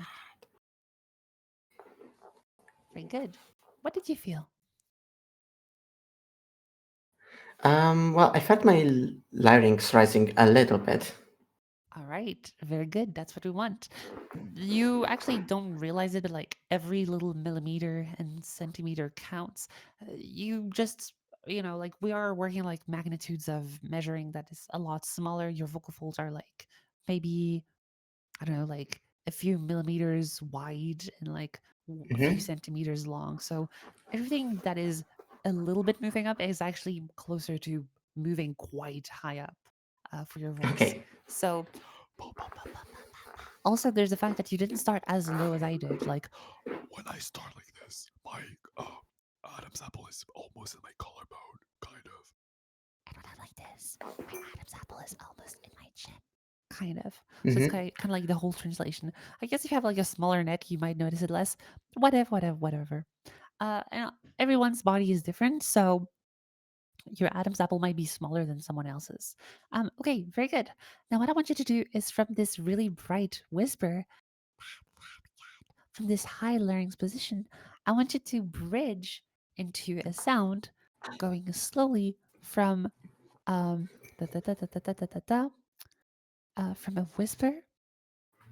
Very good. What did you feel? Well, I felt my larynx rising a little bit. All right, very good. That's what we want. You actually don't realize it, but like every little millimeter and centimeter counts. You just, like we are working like magnitudes of measuring that is a lot smaller. Your vocal folds are like maybe, I don't know, like a few millimeters wide and like a few Mm-hmm. centimeters long. So everything that is a little bit moving up is actually closer to moving quite high up for your voice. Okay. So also, there's the fact that you didn't start as low as I did. Like, When I start like this, my Adam's apple is almost in my collarbone, kind of. and when I'm like this, my Adam's apple is almost in my chin. Kind of. So it's Mm-hmm. kind of like the whole translation. I guess if you have like a smaller neck, you might notice it less. Whatever. And everyone's body is different, so your Adam's apple might be smaller than someone else's. Okay, very good. Now, what I want you to do is from this really bright whisper, from this high larynx position, I want you to bridge into a sound going slowly from um da, da, da, da, da, da, da, da, da, from a whisper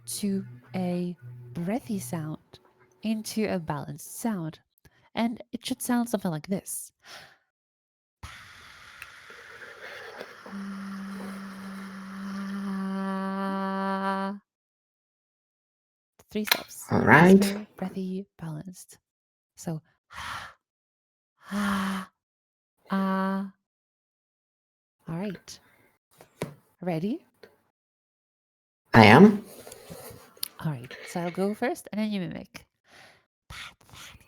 to a breathy sound into a balanced sound. And it should sound something like this. Three steps: All right. whisper, breathy, balanced. So, ah, ah. All right. Ready? I am. All right. So I'll go first and then you mimic. Pat that cat.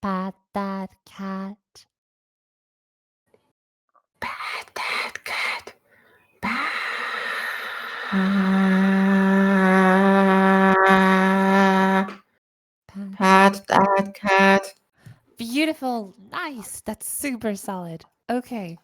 Pat that cat. Pat that cat. Pat that. Pat that cat. Beautiful. Nice. That's super solid. Okay.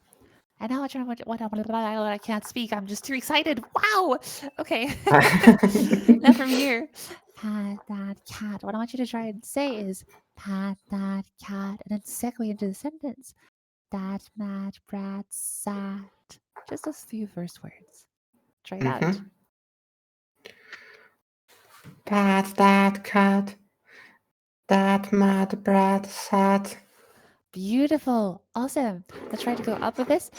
And now I can't speak. I'm just too excited. Wow. Okay. Now from here, pat that cat. What I want you to try and say is pat that cat, and then segue into the sentence. That mad brat sat. Just those few first words. Try it out. Mm-hmm. Pat that cat. That mad brat sat. Beautiful. Awesome. Let's try to go up with this.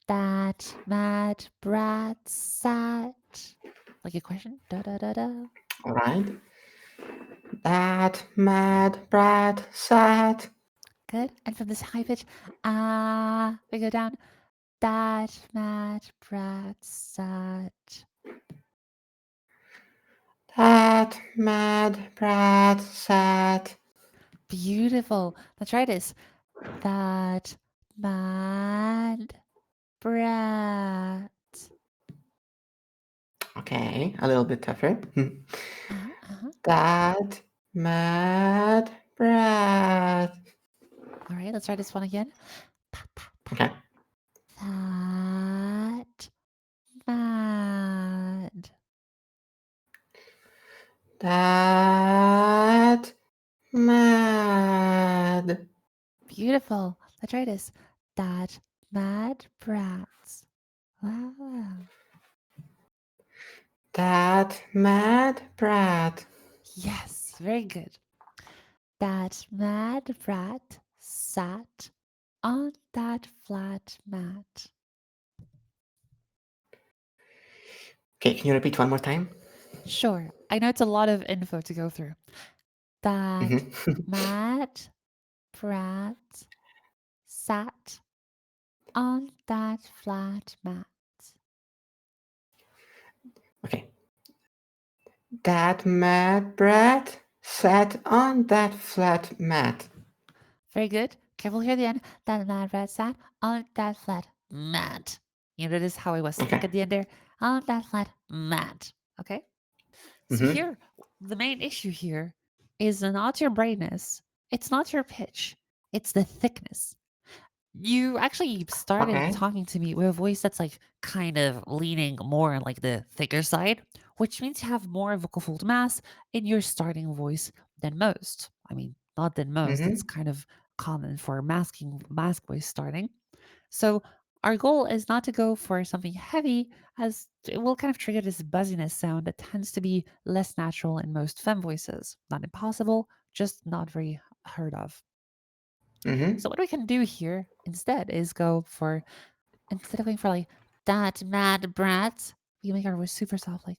That mad brat sat. Like a question. Da da da da. All right. That mad brat sat. Good. And from this high pitch, we go down. That mad brat sat. That mad brat sat. Beautiful. Let's try this. That mad brat. Okay, a little bit tougher. Uh-huh. That mad brat. All right, let's try this one again. Okay. That mad. That mad. Beautiful. Let's try this. That mad brats. Wow. That mad brat. Yes, very good. That mad brat sat on that flat mat. Okay, can you repeat one more time? Sure, I know it's a lot of info to go through. That Mm-hmm. mad brat sat on that flat mat. Okay. That mad brat sat on that flat mat. Very good. Careful here at the end. That mad brat sat on that flat mat. You notice how I was thick Okay. at the end there? On that flat mat. Okay? So Mm-hmm. here, the main issue here is not your brightness. It's not your pitch. It's the thickness. You actually started Okay. talking to me with a voice that's like kind of leaning more on like the thicker side, which means you have more vocal fold mass in your starting voice than most. I mean, not than most. It's Mm-hmm. kind of common for masking mask voice starting. So our goal is not to go for something heavy, as it will kind of trigger this buzziness sound that tends to be less natural in most femme voices. Not impossible, just not very heard of. Mm-hmm. So what we can do here instead is go for, instead of going for like that mad brat, we can make our voice super soft, like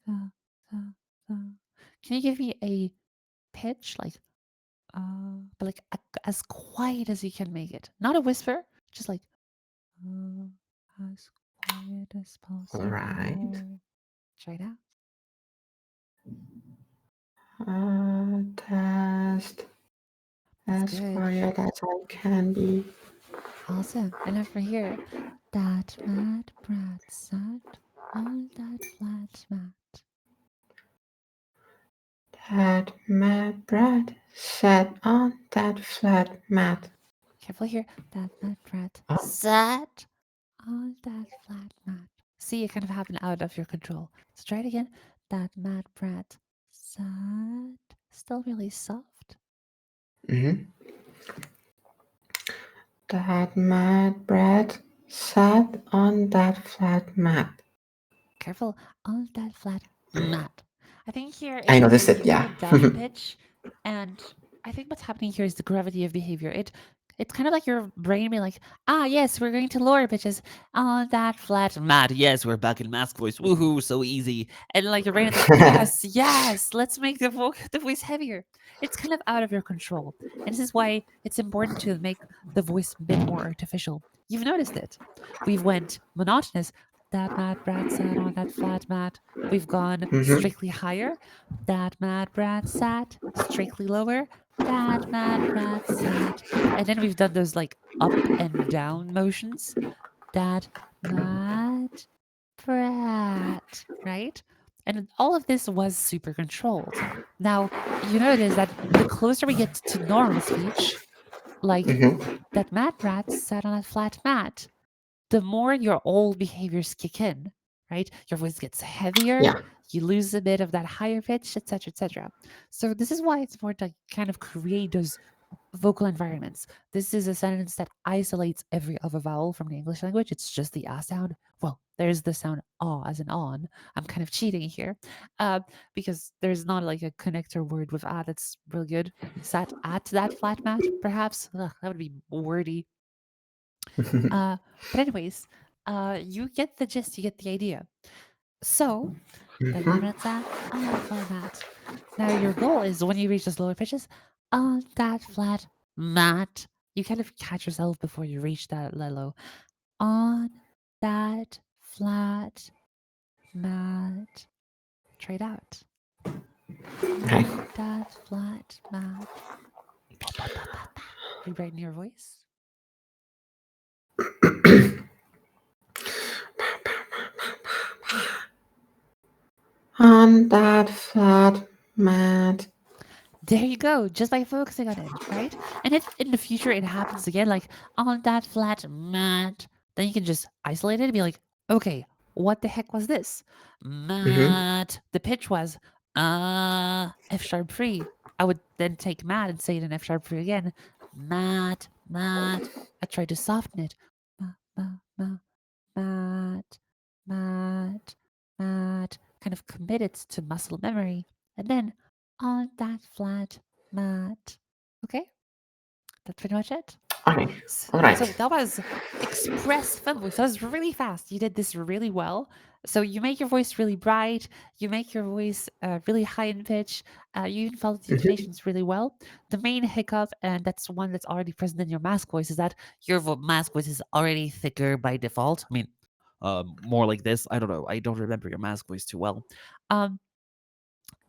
uh, uh, uh. Can you give me a pitch like but like as quiet as you can make it, not a whisper, just like uh, as quiet as All right. possible. Try it out. Test That's as good. quiet as I can be. Awesome. And then from here, that mad brat sat on that flat mat. That mad brat sat on that flat mat. Careful here. That mad brat Oh. sat on that flat mat. See, it kind of happened out of your control. So try it again. That mad brat sat. Still really soft. Mm-hmm. That mad brat sat on that flat mat. Careful on that flat mat. I think here I it's noticed a it, lower yeah. down pitch, and I think what's happening here is the gravity of behavior. It's kind of like your brain being like, ah, yes, we're going to lower pitches on that flat mat. Yes, we're back in mask voice. Woohoo, so easy. And like your brain is like, yes, yes, let's make the voice heavier. It's kind of out of your control, and this is why it's important to make the voice a bit more artificial. You've noticed it. We've went monotonous. That mad brat sat on that flat mat. We've gone Mm-hmm. strictly higher. That mad brat sat strictly lower. That mad brat sat. And then we've done those like up and down motions. That mad brat, right? And all of this was super controlled. Now, you notice that the closer we get to normal speech, like Mm-hmm. that mad brat sat on a flat mat, the more your old behaviors kick in, right? Your voice gets heavier, Yeah. you lose a bit of that higher pitch, etc., etc. So this is why it's important to kind of create those vocal environments. This is a sentence that isolates every other vowel from the English language. It's just the ah sound. Well, there's the sound ah as an on. I'm kind of cheating here, because there's not like a connector word with ah that's really good. Sat at that flat mat, perhaps. Ugh, that would be wordy. Uh, but anyways, you get the gist, you get the idea. So that Mm-hmm. mat sat on that flat mat. Now your goal is when you reach those lower pitches on that flat mat, you kind of catch yourself before you reach that low. On that flat mat. Try it out. Okay. On that flat mat. Ba, ba, ba, ba, ba. Rewrite in your voice. On that flat mat. There you go, just by focusing on it, right? And if in the future it happens again, like on that flat mat, then you can just isolate it and be like, okay, what the heck was this? Mm-hmm. Mat. The pitch was F sharp free. I would then take mat and say it in F sharp free again. Mat, mat. I tried to soften it. Ma, ma, ma, mat, mat, mat. Kind of commit it to muscle memory. And then on that flat mat. Okay, that's pretty much it. Okay. S- All So right. that was express fun voice. That was really fast. You did this really well. So you make your voice really bright, you make your voice really high in pitch, you even follow the Mhm. intonations really well. The main hiccup, and that's one that's already present in your mask voice, is that your mask voice is already thicker by default. I mean, more like this. I don't know. I don't remember your mask voice too well. Um,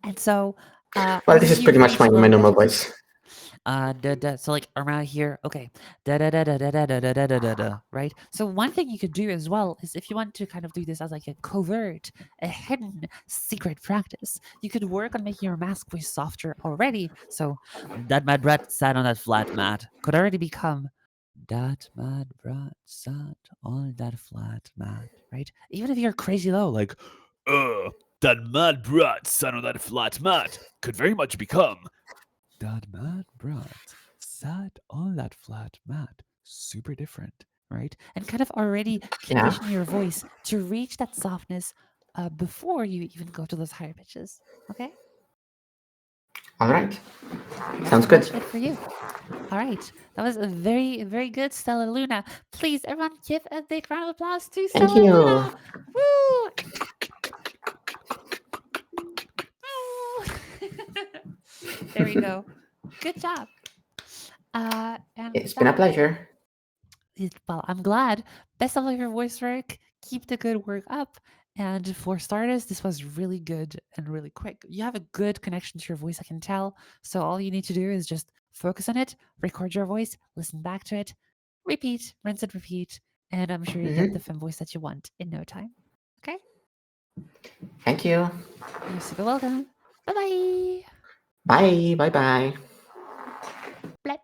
and so Well, as this is you pretty much reach a my little normal bit, voice. so like around here, okay, da da da da da da da da da da da da, right? So one thing you could do as well is if you want to kind of do this as like a covert, a hidden secret practice, you could work on making your mask voice softer already. So that mad brat sat on that flat mat could already become that mad brat sat on that flat mat, right? Even if you're crazy low, like that mad brat sat on that flat mat could very much become that mad brat sat on that flat mat. Super different, right? And kind of already Yeah. condition your voice to reach that softness before you even go to those higher pitches. Okay? All right. And that's Sounds pretty much good. it for you. All right. That was a very, very good, Stella Luna. Please, everyone, give a big round of applause to Thank Stella you. Luna. Woo! Woo! There we go. Good job. And It's been a that pleasure. well, I'm glad. Best of luck with your voice work. Keep the good work up. And for starters, this was really good and really quick. You have a good connection to your voice, I can tell. So all you need to do is just focus on it, record your voice, listen back to it, repeat, rinse and repeat. And I'm sure you get the Hmm. fem voice that you want in no time. Okay? Thank you. You're super welcome. Bye bye. Bye. Bye. Bye. Blep.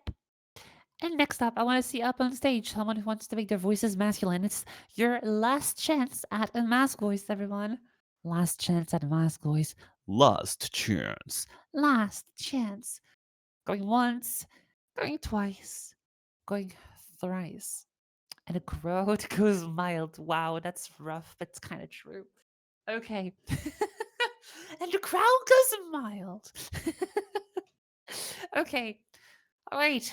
And next up, I want to see up on stage someone who wants to make their voices masculine. It's your last chance at a mask voice, everyone. Last chance at a mask voice. Last chance. Last chance. Going once, going twice, going thrice. And a crowd goes mild. Wow, that's rough, but it's kind of true. Okay. And the crowd goes mild. Okay. All right.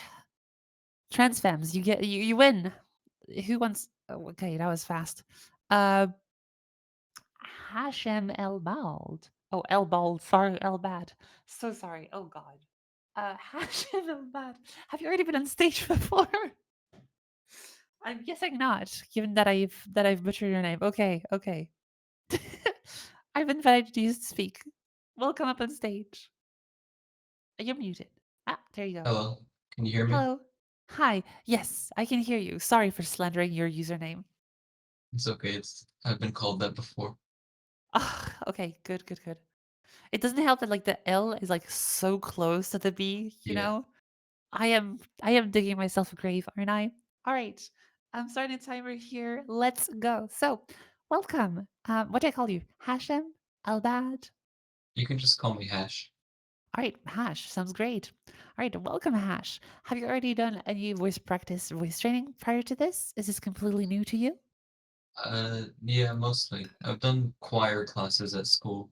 Trans femmes, you win. Who wants? Oh, okay, that was fast. Uh, Hashem El Bald. Oh, El Bald. Sorry, El Bad. So sorry. Oh God. Hashem El Bad. Have you already been on stage before? I'm guessing not, given that I've butchered your name. Okay, okay. I've invited you to speak. Welcome up on stage. You're muted. Ah, there you go. Hello, can you hear me? Hello. Hi. Yes, I can hear you. Sorry for slandering your username. It's okay. I've been called that before. Ah, okay, good, good, good. It doesn't help that like the L is like so close to the B, you Yeah, know? I am digging myself a grave, aren't I? All right. I'm starting a timer here. Let's go. So, welcome. What do I call you? Hashem? Albad? you can just call me Hash. All right, Hash. Sounds great. All right, welcome, Hash. Have you already done any voice practice, voice training prior to this? Is this completely new to you? Yeah, mostly. I've done choir classes at school.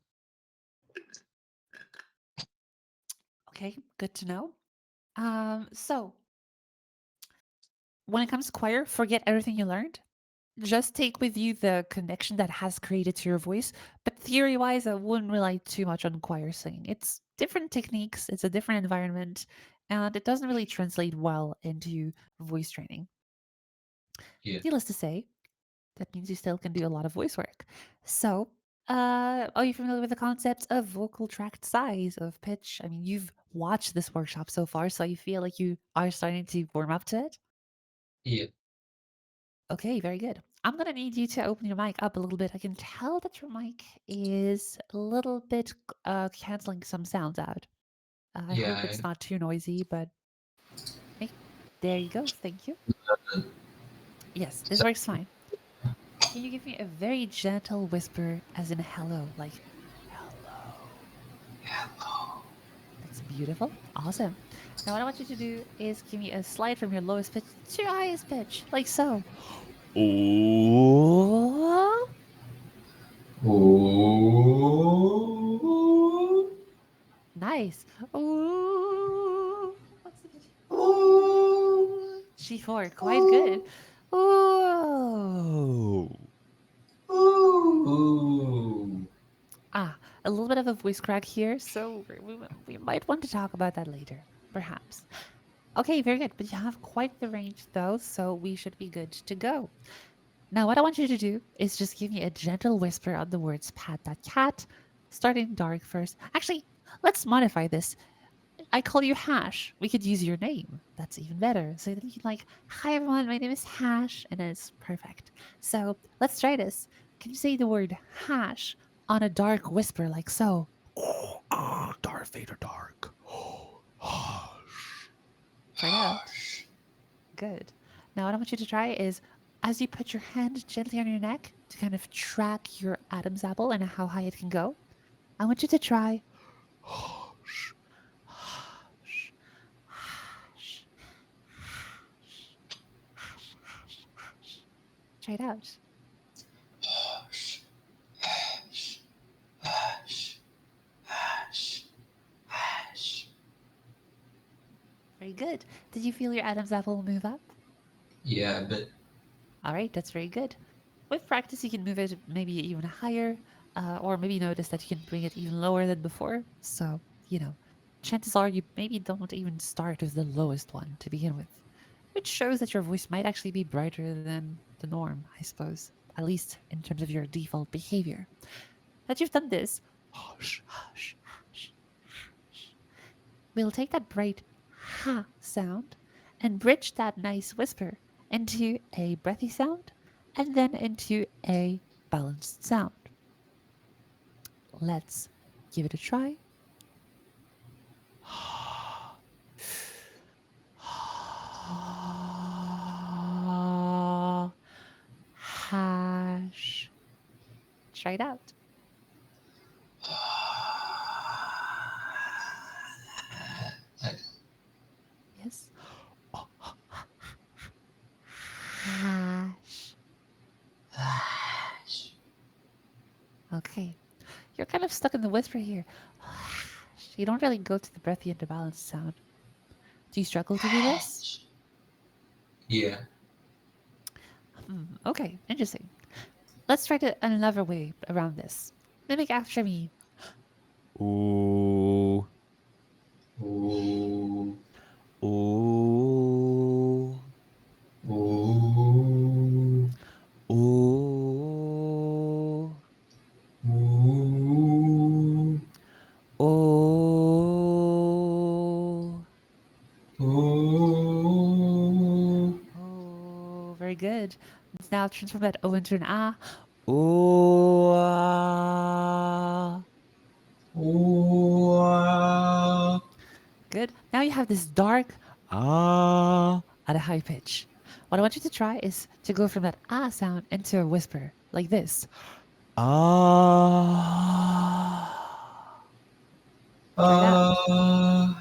Okay, good to know. So when it comes to choir, forget everything you learned. Just take with you the connection that has created to your voice. But theory wise, I wouldn't rely too much on choir singing. It's different techniques, it's a different environment, and it doesn't really translate well into voice training. Yeah, Needless to say, that means you still can do a lot of voice work. So, are you familiar with the concept of vocal tract size, of pitch? I mean, you've watched this workshop so far, so you feel like you are starting to warm up to it? yeah, Okay, very good. I'm gonna need you to open your mic up a little bit. I can tell that your mic is a little bit canceling some sounds out. I hope yeah. it's not too noisy, but make, there you go. Thank you. Yes, this So, works fine. Can you give me a very gentle whisper, as in hello, like hello? That's beautiful. Awesome. Now, what I want you to do is give me a slide from your lowest pitch to your highest pitch, like so. Oh, ooh, nice. Ooh. What's the pitch? ooh, Ooh. G4, quite good. Ooh. Ooh. Ah, a little bit of a voice crack here, so we might want to talk about that later, perhaps. Okay, very good. But you have quite the range though, so we should be good to go. Now, what I want you to do is just give me a gentle whisper on the words pat that cat, starting dark first. Actually, let's modify this. I call you Hash. We could use your name. That's even better. So then you can like, hi everyone, my name is Hash, and it's perfect. So let's try this. Can you say the word hash on a dark whisper like so? Darth Vader Dark. Hush. Try it out. Good. Now, what I want you to try is as you put your hand gently on your neck to kind of track your Adam's apple and how high it can go, I want you to try Hush. hush, hush, hush, hush, hush, hush. Try it out. Hush, hush, hush, hush, hush. Very good. Did you feel your Adam's apple move up? Yeah, but All right, that's very good. With practice, you can move it maybe even higher, or maybe notice that you can bring it even lower than before. So, chances are you maybe don't even start with the lowest one to begin with, which shows that your voice might actually be brighter than the norm, I suppose, at least in terms of your default behavior. That you've done this, hush, hush, hush, hush. We'll take that bright ha sound and bridge that nice whisper into a breathy sound and then into a balanced sound. Let's give it a try. Hash. Try it out. I, Yes. Hash. hush. Okay. You're kind of stuck in the whisper here. You don't really go to the breathy and the balanced sound. Do you struggle to do this? Yeah. Okay, interesting. Let's try to another way around this. Mimic after me. Ooh. Ooh. Ooh. Ooh. Ooh. Ooh. Ooh. Ooh. Oh, very good. Let's now transform that O into an ah. Ooh. Ah. Ooh. Good. Now you have this dark ah at a high pitch. What I want you to try is to go from that ah sound into a whisper like this. Ah. Try it out. Uh,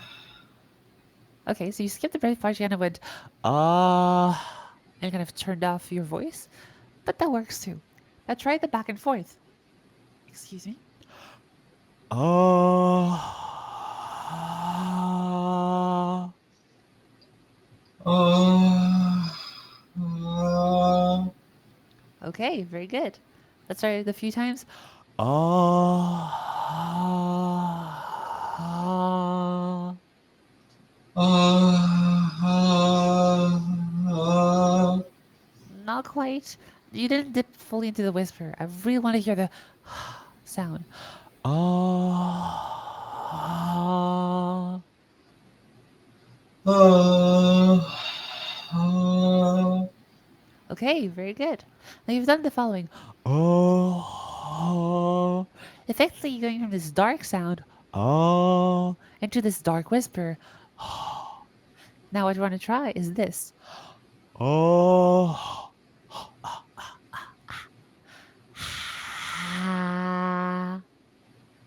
Okay, so you skipped the breath part, you kind of went ah and kind of turned off your voice, but that works too. Now try the back and forth. Excuse me. Ah. uh, uh, Okay, very good. Let's try it a few times. Ah. Not quite. You didn't dip fully into the whisper. I really want to hear the sound. Ah. Okay, very good. Now you've done the following. Oh. Effectively going from this dark sound Oh. into this dark whisper. Now what you want to try is this. Oh.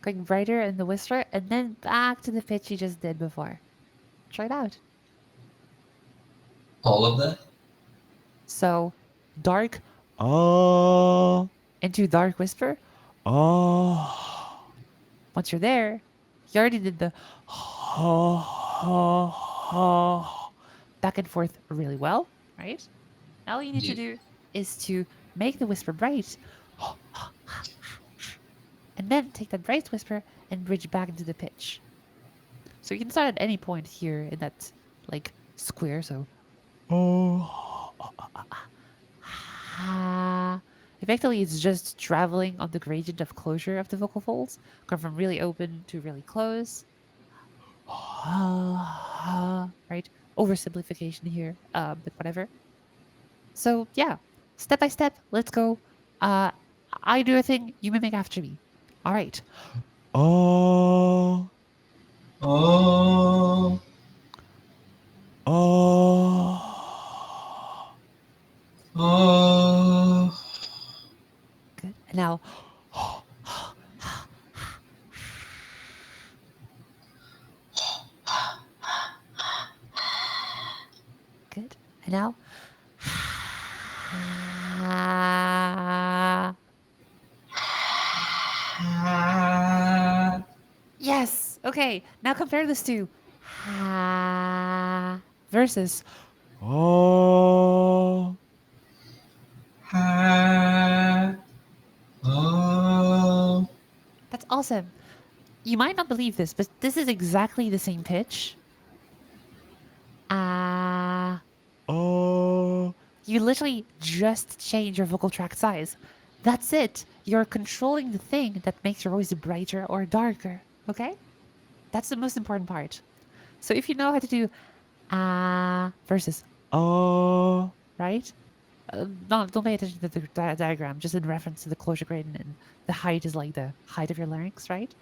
Going brighter in the whisper and then back to the pitch you just did before. Try it out. all of that? So dark Oh. into dark whisper. Oh. Once you're there, you already did the back and forth really well, right? Now all you need to Yeah. do is to make the whisper bright. And then take that bright whisper and bridge back into the pitch. So you can start at any point here in that like square. So Oh. effectively it's just traveling on the gradient of closure of the vocal folds, going from really open to really close. Right? Oversimplification here, but whatever. So yeah, step by step, let's go. Uh, I do a thing, you mimic after me. All right. Oh. Oh, Oh. oh, Good. And now, good. And now, ah, yes. Okay. Now compare this to versus. Oh. ah, oh. That's awesome. You might not believe this, but this is exactly the same pitch. Oh. You literally just change your vocal tract size. That's it. You're controlling the thing that makes your voice brighter or darker. Okay? That's the most important part. So if you know how to do versus Oh. right? Don't pay attention to the diagram, just in reference to the closure gradient and the height is like the height of your larynx, right?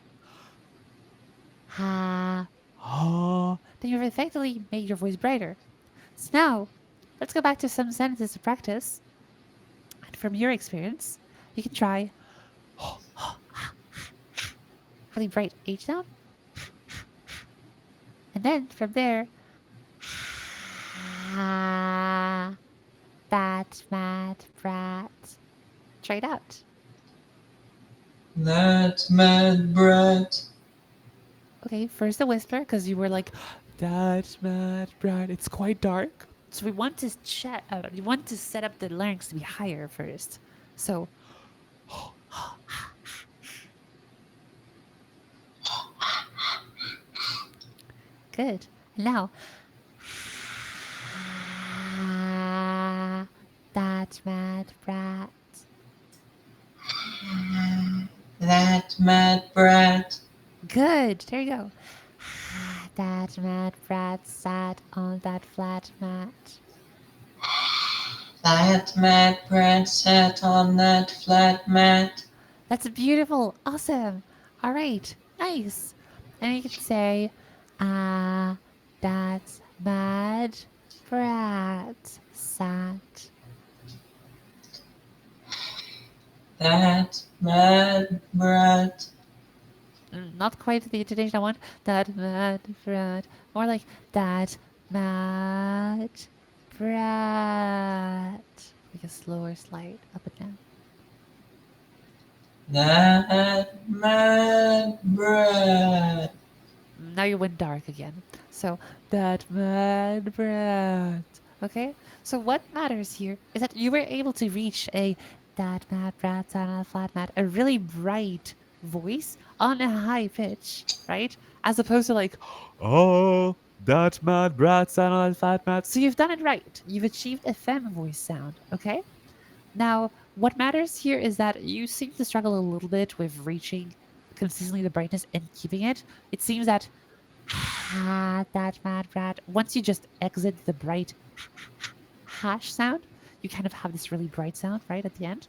Oh. Then you've effectively made your voice brighter. So now, let's go back to some sentences to practice. And from your experience, you can try really bright H sound. And then from there, that mad brat. Try it out. That mad brat. Okay, first a whisper, because you were like, That's mad, Brad. It's quite dark. so we want to we want to set up the larynx to be higher first. So good. And now, that mad brat. That mad brat. Good. There you go. That mad brat sat on that flat mat. That mad brat sat on that flat mat. That's beautiful. Awesome. All right. Nice. And you can say, ah, that mad brat sat. That mad brat. Not quite the intonation I want. That mad brat. More like that mad brat. Like a slower slide up and down. That mad brat. Now you went dark again. So that mad brat. Okay? So what matters here is that you were able to reach a that mad brat on a flat mat, a really bright voice on a high pitch, right? As opposed to like, Oh, that mad brat sound on that fat mat. so you've done it right. You've achieved a femme voice sound, okay? Now, what matters here is that you seem to struggle a little bit with reaching consistently the brightness and keeping it. It seems that that mad brat. Once you just exit the bright hash sound, you kind of have this really bright sound right at the end.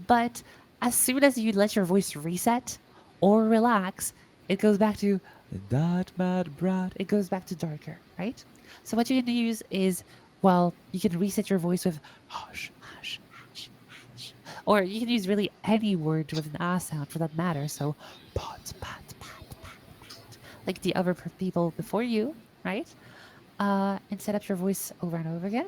But as soon as you let your voice reset or relax, it goes back to that mad brat. It goes back to darker, right? So what you can use is, well, you can reset your voice with hush, hush, hush, hush. Or you can use really any word with an ah sound for that matter. So pot, pot, pot, pot, pot, like the other people before you, right? And set up your voice over and over again.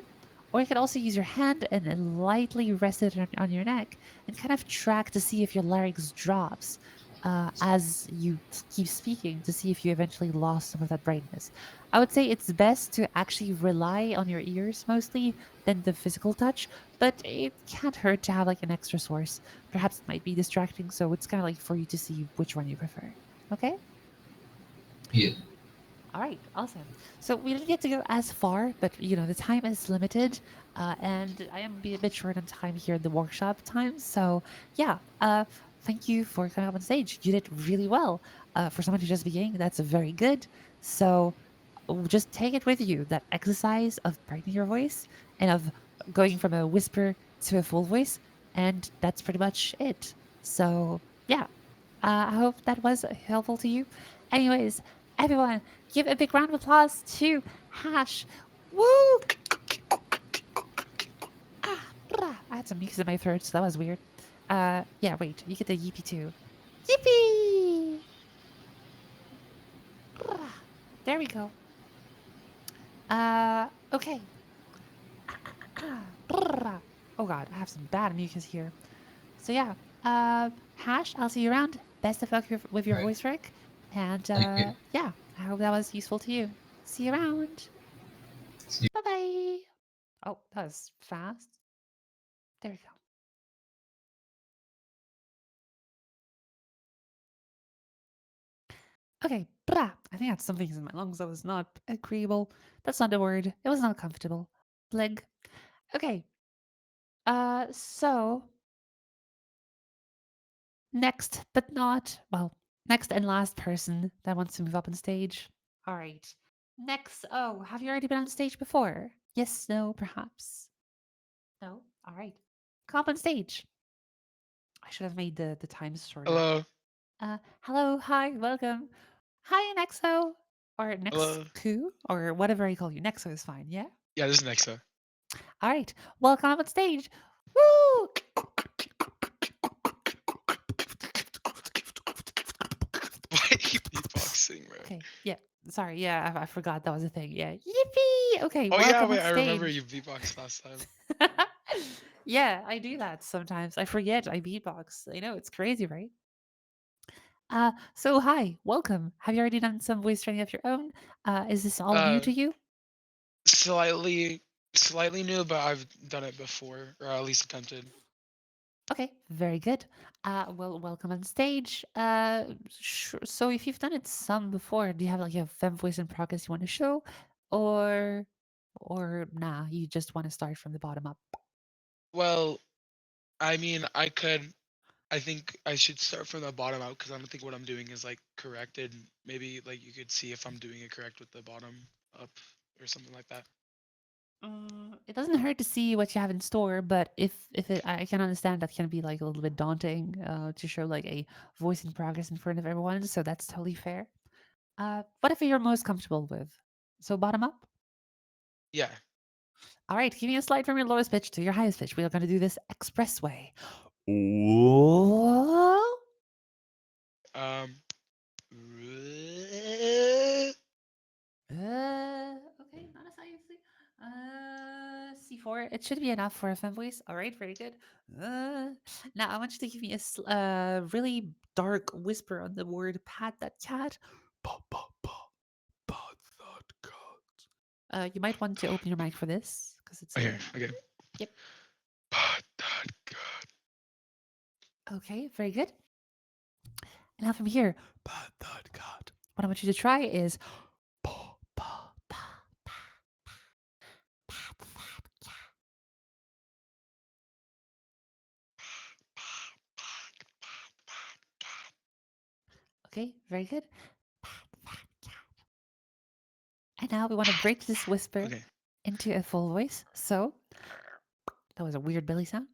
Or you can also use your hand and then lightly rest it on your neck and kind of track to see if your larynx drops. as you keep speaking to see if you eventually lost some of that brightness. I would say it's best to actually rely on your ears mostly than the physical touch, but it can't hurt to have like an extra source. Perhaps it might be distracting, so it's kind of like for you to see which one you prefer. Okay? Yeah. All right, awesome. So we didn't get to go as far, but the time is limited, and I am a bit short on time here in the workshop time. So yeah, thank you for coming up on stage. You did really well. For someone who just beginning, that's very good. So just take it with you, that exercise of brightening your voice and of going from a whisper to a full voice, and that's pretty much it. So yeah, I hope that was helpful to you. Anyways, everyone, give a big round of applause to Hash. Woo! I had some mucus in my throat, so that was weird. Yeah, wait, you get the yippee too. Yippee! There we go. Okay. Oh god, I have some bad mucus here. So yeah, Hash, I'll see you around. Best of luck with your Right. voice work, and Thank you. yeah, I hope that was useful to you. See you around. See Bye bye. Oh, that was fast. There we go. Okay, I think I had some things in my lungs that was not agreeable. That's not the word. It was not comfortable. Bleg. Okay. So next, but not well, next and last person that wants to move up on stage. All right. Next. Oh, have you already been on stage before? Yes, no, perhaps. No. All right. Come up on stage. I should have made the times shorter. Hello. Hello, hi, welcome. Hi, Nexo, or Hello. Nexku, or whatever I call you. Nexo is fine, yeah? Yeah, this is Nexa. All right, welcome up on stage. Woo! Why are you beatboxing, bro? Okay, yeah, sorry, yeah, I forgot that was a thing. Yeah, yippee! Okay, Oh yeah, welcome on wait, I remember you stage. beatboxed last time. Yeah, I do that sometimes. I forget I beatbox. I know, it's crazy, right? So hi, welcome. Have you already done some voice training of your own? Is this all new Uh, to you? slightly new, but I've done it before, or at least attempted. Okay, very good. Well, welcome on stage. So if you've done it some before, do you have like a fem voice in progress you want to show, or nah, you just want to start from the bottom up? Well, I mean, I think I should start from the bottom out because I don't think what I'm doing is like corrected. Maybe like you could see if I'm doing it correct with the bottom up or something like that. It doesn't hurt to see what you have in store, but if it, I can understand that can be like a little bit daunting to show like a voice in progress in front of everyone. So that's totally fair. Whatever you're most comfortable with. So bottom up. Yeah. All right, give me a slide from your lowest pitch to your highest pitch. We are going to do this expressway. Whoa. Um. Okay, not as high as C4. It should be enough for a fem voice. All right, very good. Now I want you to give me a really dark whisper on the word "pat that cat." Pa pa pa. Pat that cat. You might want to open your mic for this because it's Okay. a Okay. yep. Pat that cat. Okay, very good. And now from here, Pat that cat. what I want you to try is Pa pa. okay, very good. And now we want to break this whisper Okay. into a full voice. So that was a weird belly sound.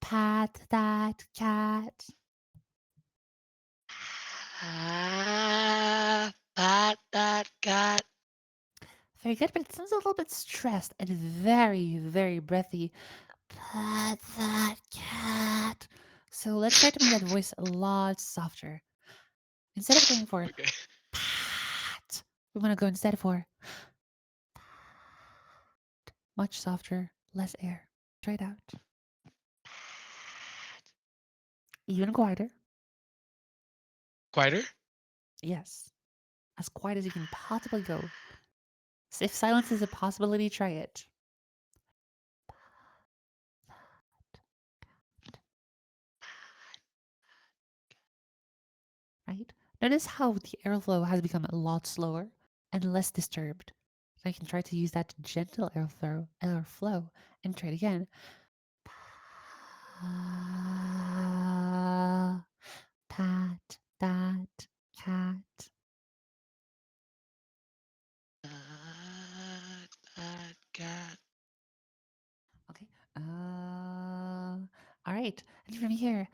Pat that cat. Pat that cat. Very good, but it sounds a little bit stressed and very, very breathy. Pat that cat. So let's try to make that voice a lot softer. Instead of going for Okay. pat, we want to go instead for much softer, less air. Try it out. Even quieter. Quieter? Yes. As quiet as you can possibly go. If silence is a possibility, try it. Right? Notice how the airflow has become a lot slower and less disturbed. So you can try to use that gentle airflow and try it again. Pat, that, cat. Cat. Okay. All right. And from here,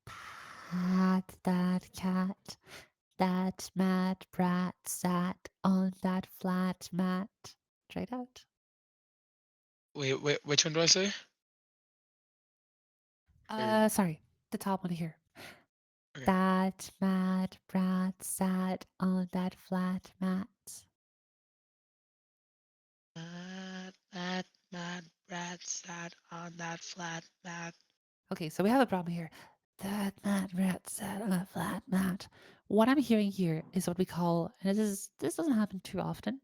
pat that cat. That mad brat sat on that flat mat. Try it out. Wait, which one do I say? Sorry. The top one here. Okay. That mad brat sat on that flat mat. That mad rat sat on that flat mat. Okay, so we have a problem here. That mad rat sat on a flat mat. What I'm hearing here is what we call, and this doesn't happen too often,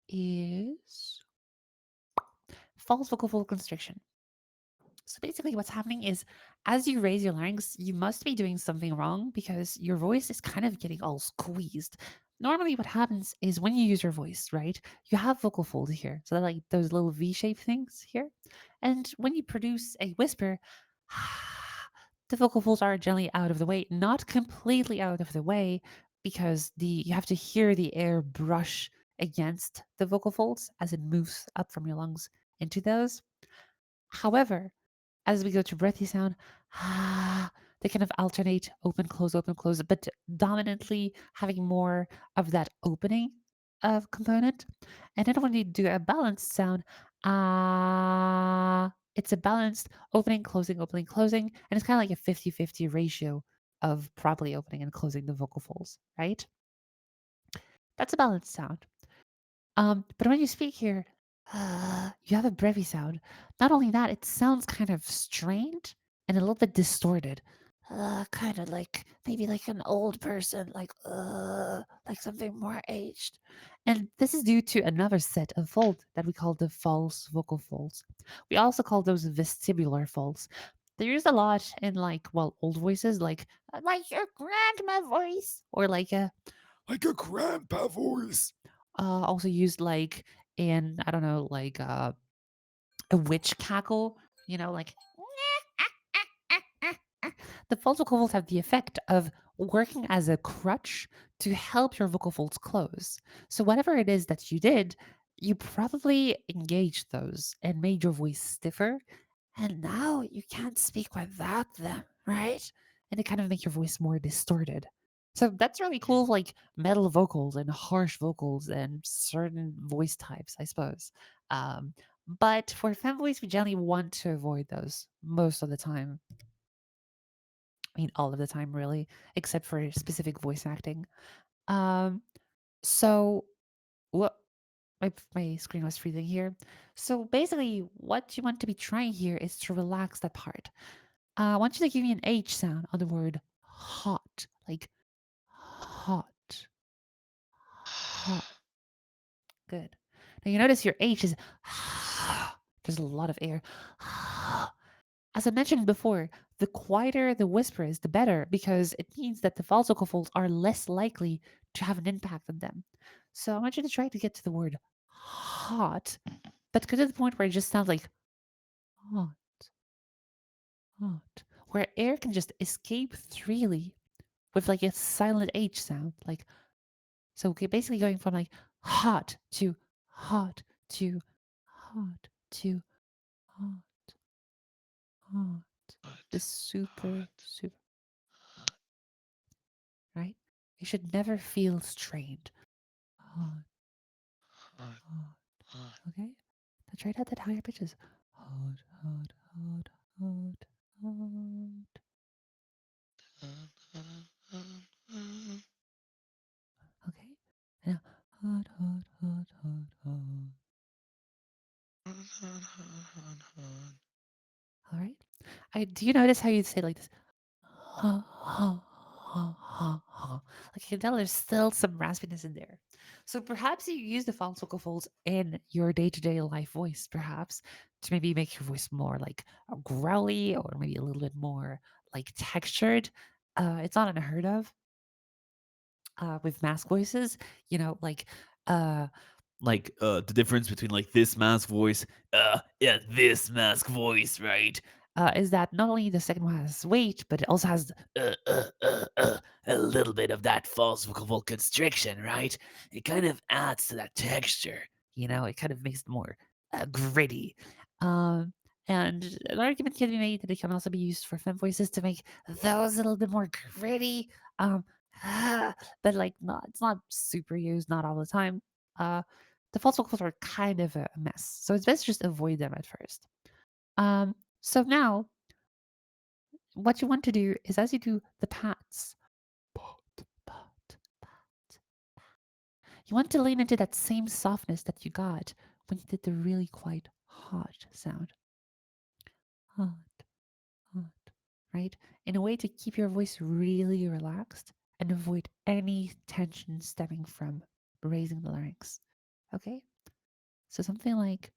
is false vocal fold constriction. So basically, what's happening is as you raise your larynx, you must be doing something wrong because your voice is kind of getting all squeezed. Normally, what happens is when you use your voice, right, you have vocal folds here. So they're like those little V shaped things here. And when you produce a whisper, the vocal folds are generally out of the way, not completely out of the way, because you have to hear the air brush against the vocal folds as it moves up from your lungs into those. However, as we go to breathy sound, they kind of alternate open, close, but dominantly having more of that opening of component. And then when you do a balanced sound, it's a balanced opening, closing, and it's kind of like a 50-50 ratio of properly opening and closing the vocal folds, right? That's a balanced sound. But when you speak here, you have a breathy sound. Not only that, it sounds kind of strained and a little bit distorted. Kind of like maybe like an old person, like something more aged. And this is due to another set of folds that we call the false vocal folds. We also call those vestibular folds. They're used a lot in old voices, like your grandma voice, or Like a grandpa voice. also used in I don't know a witch cackle, like the false vocal folds have the effect of working as a crutch to help your vocal folds close. So whatever it is that you did, you probably engaged those and made your voice stiffer, and now you can't speak without them, right? And they kind of make your voice more distorted. So that's really cool, like metal vocals and harsh vocals and certain voice types, I suppose. Um, but for femme voice, we generally want to avoid those most of the time. I mean, all of the time, really, except for specific voice acting. Um, so what? My screen was freezing here. So basically, what you want to be trying here is to relax that part. I want you to give me an H sound on the word hot, like hot, hot. Good. Now you notice your H is there's a lot of air. As I mentioned before, the quieter the whisper is, the better, because it means that the false vocal folds are less likely to have an impact on them. So I want you to try to get to the word hot, but go to the point where it just sounds like hot, hot, where air can just escape freely with like a silent H sound. So okay, basically going from like hot to hot to hot to hot, hot. The Hot. super, Hot. super, right? You should never feel strained. Hot, Hot. hot. Hot. Okay? Now try it at that higher pitches. Hot, hot, hot, hot, hot. Okay? Now hot, hot, hot, hot, hot. All right. Do you notice how you say like this? Ha, ha, ha, ha, ha. Like you can tell there's still some raspiness in there. So perhaps you use the false vocal folds in your day-to-day life voice, perhaps, to maybe make your voice more like growly or maybe a little bit more like textured. It's not unheard of with mask voices, you know, uh The difference between like this mask voice, yeah, this mask voice, right? is that not only the second one has weight, but it also has A little bit of that false vocal constriction, right? It kind of adds to that texture. you know, it kind of makes it more gritty. Um, and an argument can be made that it can also be used for fem voices to make those a little bit more gritty. Um, but like, not it's not super used, not all the time. Uh, the false vocals are kind of a mess, so it's best just avoid them at first. So now what you want to do is as you do the pats, pat, you want to lean into that same softness that you got when you did the really quite hot sound. Hot, hot, right? In a way to keep your voice really relaxed and avoid any tension stemming from raising the larynx. Okay? So something like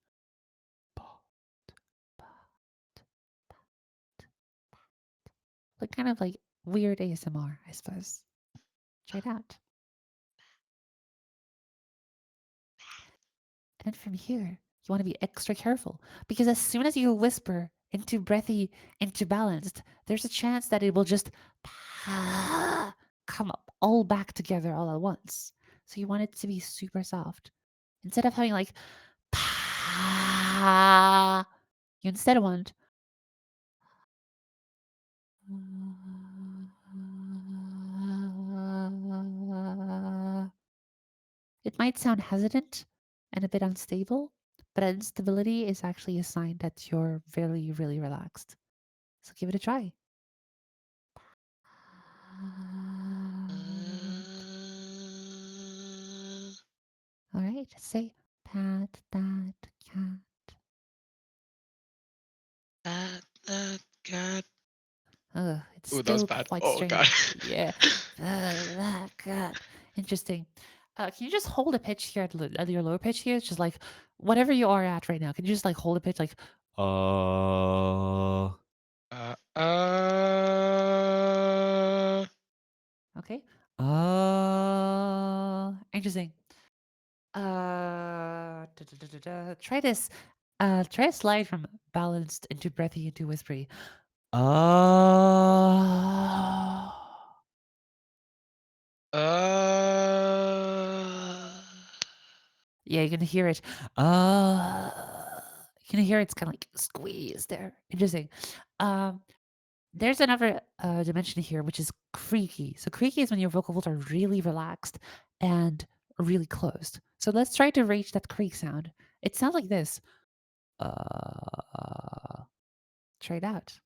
kind of like weird ASMR, I suppose. Try it out. And then from here, you want to be extra careful because as soon as you whisper into breathy, into balanced, there's a chance that it will just come up all back together all at once. So you want it to be super soft. Instead of having like you instead want it might sound hesitant and a bit unstable, but instability is actually a sign that you're really, really relaxed. So give it a try. All right, say pat that cat. That cat. It's Oh, that was still bad. quite Oh god. strange. Yeah, that cat. Interesting. Can you just hold a pitch here at your lower pitch here? It's just like whatever you are at right now. Can you just like hold a pitch like Uh, Uh, uh, okay? Interesting. Try this. Try a slide from balanced into breathy into whispery. Uh, uh, yeah, you can hear it. You can hear it's kind of like squeezed there. Interesting. Um, there's another dimension here, which is creaky. So creaky is when your vocal folds are really relaxed and really closed. So let's try to reach that creak sound. It sounds like this. Try it out.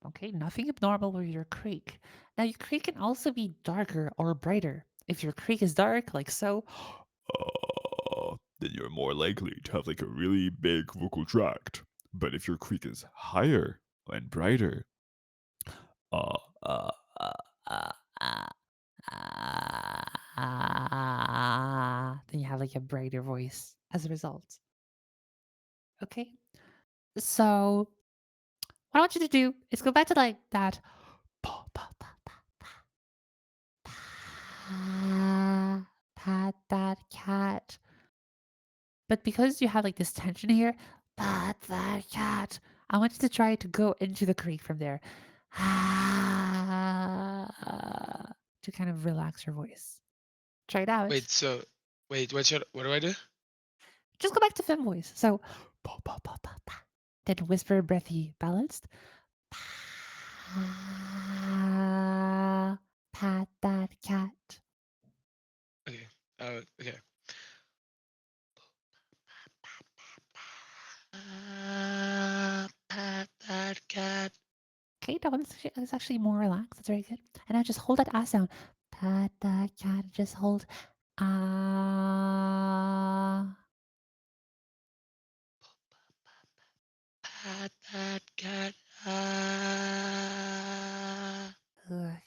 Okay, nothing abnormal with your creak. Now, your creak can also be darker or brighter. If your creak is dark, like so, then you're more likely to have like a really big vocal tract. But if your creak is higher and brighter, uh, uh, uh, uh, uh, then you have like a brighter voice as a result. Okay, so what I want you to do is go back to like that. Pat that cat. But because you have like this tension here, pat that cat. I want you to try to go into the creek from there. To kind of relax your voice. Try it out. wait, so, wait, what do I do? Just go back to fem voice. So, then whisper, breathy, balanced. Pat that cat. Okay, okay. Pat that cat. Okay, that's actually more relaxed. That's very good. And now just hold that ah sound. Pat that cat. Just hold ah. Pat that cat. Ah.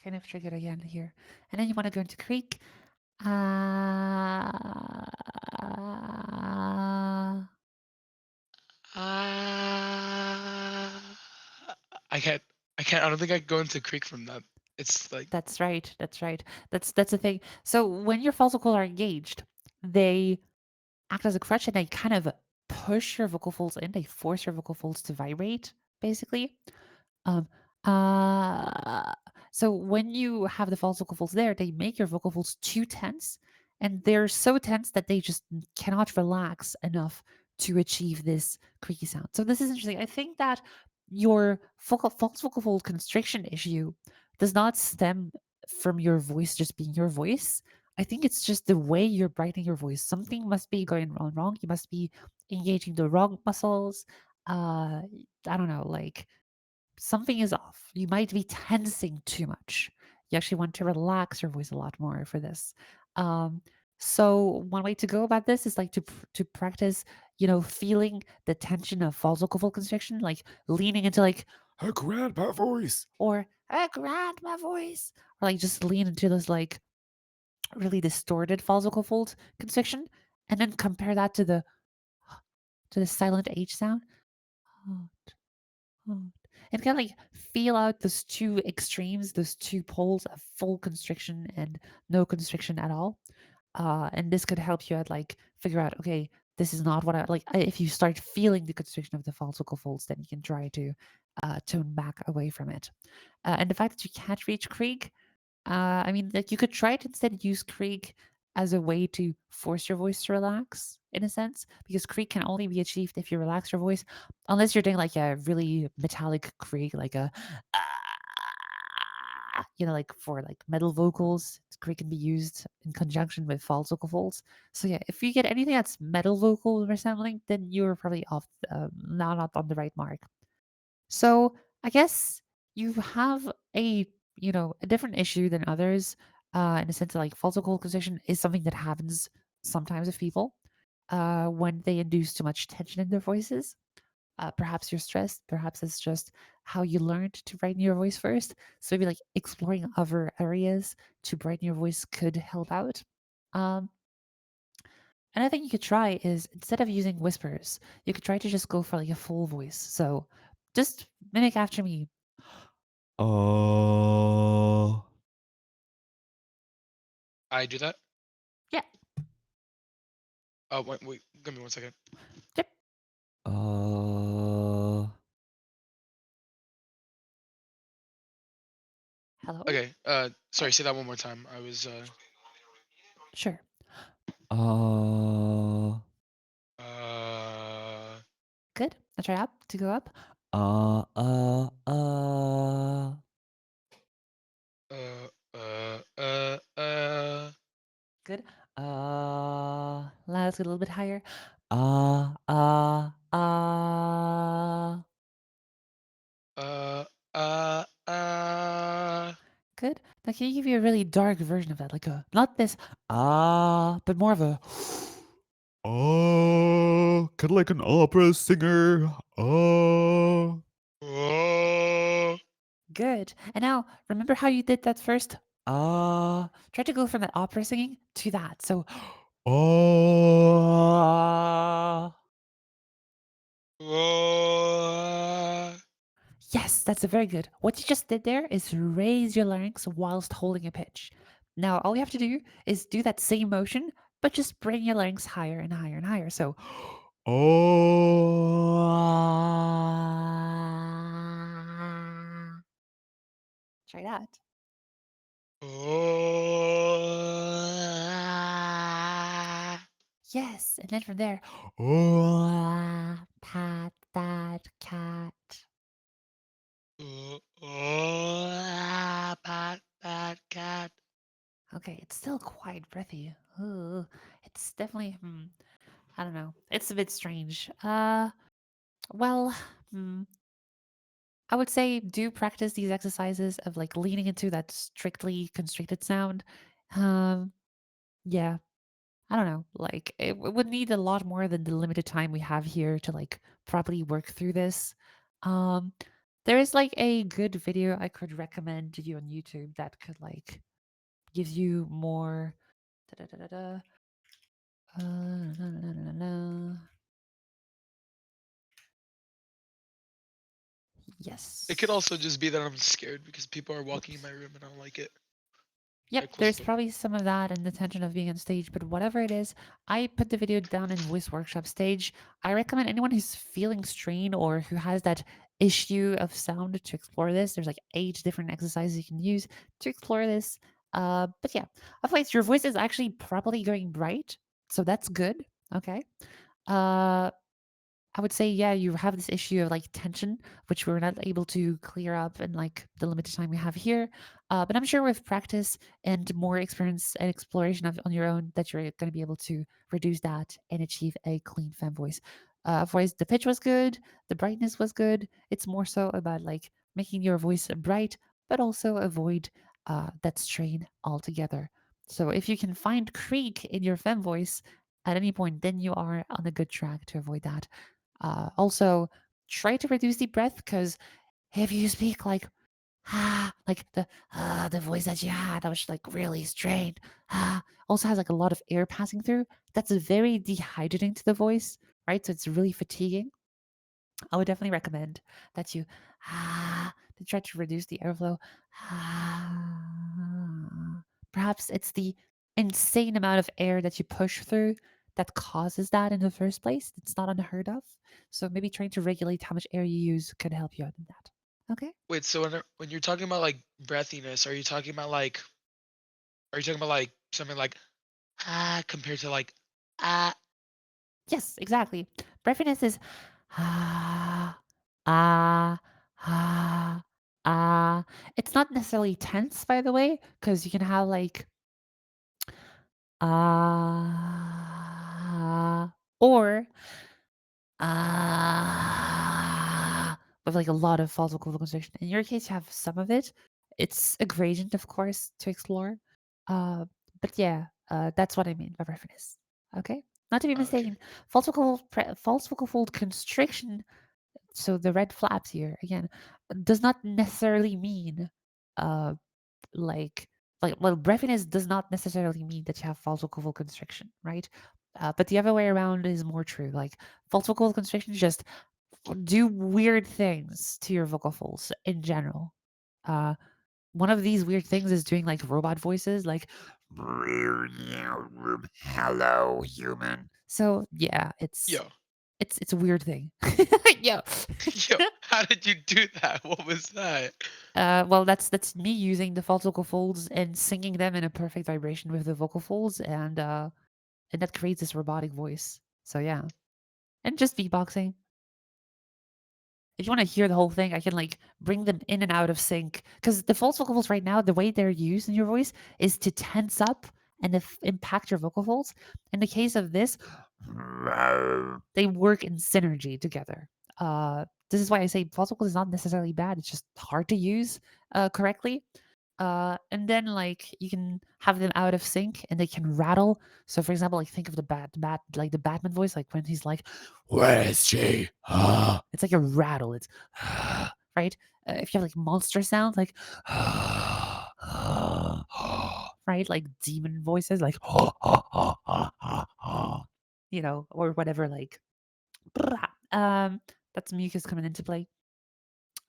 Kind of triggered again here. And then you want to go into creek. Ah. I can't. I can't. I don't think I can go into creek from that. It's like That's right. That's right. That's the thing. So when your vocal folds are engaged, they act as a crutch and they kind of push your vocal folds in. They force your vocal folds to vibrate, basically. Um, uh, so when you have the false vocal folds there, they make your vocal folds too tense, and they're so tense that they just cannot relax enough to achieve this creaky sound. So this is interesting. I think that your false vocal fold constriction issue does not stem from your voice just being your voice. I think it's just the way you're brightening your voice. Something must be going wrong. You must be engaging the wrong muscles. I don't know, like something is off. You might be tensing too much. You actually want to relax your voice a lot more for this. Um, so one way to go about this is like to practice, feeling the tension of false vocal fold constriction, like leaning into like A grandpa voice. or I grant my voice, or like just lean into this like really distorted false vocal fold constriction, and then compare that to the silent H sound. Oh, and kind of like feel out those two extremes, those two poles of full constriction and no constriction at all. And this could help you at like figure out, okay, this is not what I like. If you start feeling the constriction of the false vocal folds, then you can try to tone back away from it. And the fact that you can't reach Krieg, I mean, like you could try to instead use Krieg as a way to force your voice to relax in a sense, because Krieg can only be achieved if you relax your voice, unless you're doing like a really metallic Krieg, like a, like for like metal vocals, Krieg can be used in conjunction with false vocal folds. So yeah, if you get anything that's metal vocal resembling, then you're probably off, not on the right mark. So I guess you have a different issue than others, in the sense that like false vocal constriction is something that happens sometimes with people when they induce too much tension in their voices. Perhaps you're stressed. Perhaps it's just how you learned to brighten your voice first. So maybe like exploring other areas to brighten your voice could help out. Um, Another thing you could try is instead of using whispers, you could try to just go for like a full voice. So just mimic after me. Uh, I do that. Yeah. Oh wait, wait, give me 1 second. Yep. uh, Hello. Okay. Sorry. Say that one more time. I was. Sure. uh, Uh. Good. I'll try up to go up. uh, uh, uh, Uh. Uh. Uh. Uh. Good. Let's get a little bit higher. Uh. Uh. Good. Now can you give you a really dark version of that, like a not this but more of a kind of like an opera singer. Oh. good. And now remember how you did that first? Try to go from that opera singing to that. So Uh, Oh. yes, that's a very good. What you just did there is raise your larynx whilst holding a pitch. Now, all you have to do is do that same motion, but just bring your larynx higher and higher and higher. So, try that. Oh. Yes, and then from there, pat that cat. Pat that cat. Okay, it's still quite breathy. Ooh, it's definitely, I don't know. It's a bit strange. Well, hmm, I would say do practice these exercises of like leaning into that strictly constricted sound. Um, yeah. I don't know, like it would need a lot more than the limited time we have here to like properly work through this. Um, there is like a good video I could recommend to you on YouTube that could like give you more. Da, da, da, da, da. Na, na, na, na, na. It could Yes. also just be that I'm scared because people are walking in Whoops. my room and I don't like it. I Yep, close there's the door. probably some of that and the tension of being on stage, but whatever it is, I put the video down in voice workshop stage. I recommend anyone who's feeling strain or who has that issue of sound to explore this. There's like 8 different exercises you can use to explore this. But yeah, otherwise your voice is actually properly going bright, so that's good. Okay. Uh, I would say, yeah, you have this issue of like tension, which we're not able to clear up in like the limited time we have here. But I'm sure with practice and more experience and exploration of on your own, that you're going to be able to reduce that and achieve a clean fem voice. Voice, the pitch was good, the brightness was good. It's more so about like making your voice bright, but also avoid that strain altogether. So if you can find creak in your fem voice at any point, then you are on a good track to avoid that. Also, try to reduce the breath because if you speak like the voice that you had that was like really strained, also has like a lot of air passing through. That's very dehydrating to the voice, right? So it's really fatiguing. I would definitely recommend that you to try to reduce the airflow. Perhaps it's the insane amount of air that you push through that causes that in the first place. It's not unheard of. So maybe trying to regulate how much air you use could help you out in that. Okay. Wait, so when you're talking about like breathiness, are you talking about like something like compared to like ah? Yes, exactly. Breathiness is ah ah ah ah. It's not necessarily tense, by the way, because you can have like or with like a lot of false vocal constriction. In your case, you have some of it. It's a gradient, of course, to explore. Uh, but yeah, that's what I mean by reference. Okay, not to be Okay. mistaken. False vocal fold constriction. So the red flaps here again does not necessarily mean uh like well breathiness does not necessarily mean that you have false vocal constriction, right? But the other way around is more true. Like false vocal constriction just do weird things to your vocal folds in general. Uh, one of these weird things is doing like robot voices, like "Hello, human." So yeah, Yo, it's a weird thing. Yeah. yo, how did you do that? What was that? Well, that's me using the false vocal folds and singing them in a perfect vibration with the vocal folds, and that creates this robotic voice. So yeah, and just beatboxing. If you want to hear the whole thing, I can like bring them in and out of sync because the false vocal folds right now, the way they're used in your voice is to tense up and impact your vocal folds. In the case of this, they work in synergy together. This is why I say false vocal is not necessarily bad. It's just hard to use correctly. And then like you can have them out of sync and they can rattle. So for example, like think of the bat like the Batman voice, like when he's like, "Where is she?" It's like a rattle. It's right. If you have like monster sounds, like right, like demon voices, like or whatever, like um, that's mucus coming into play.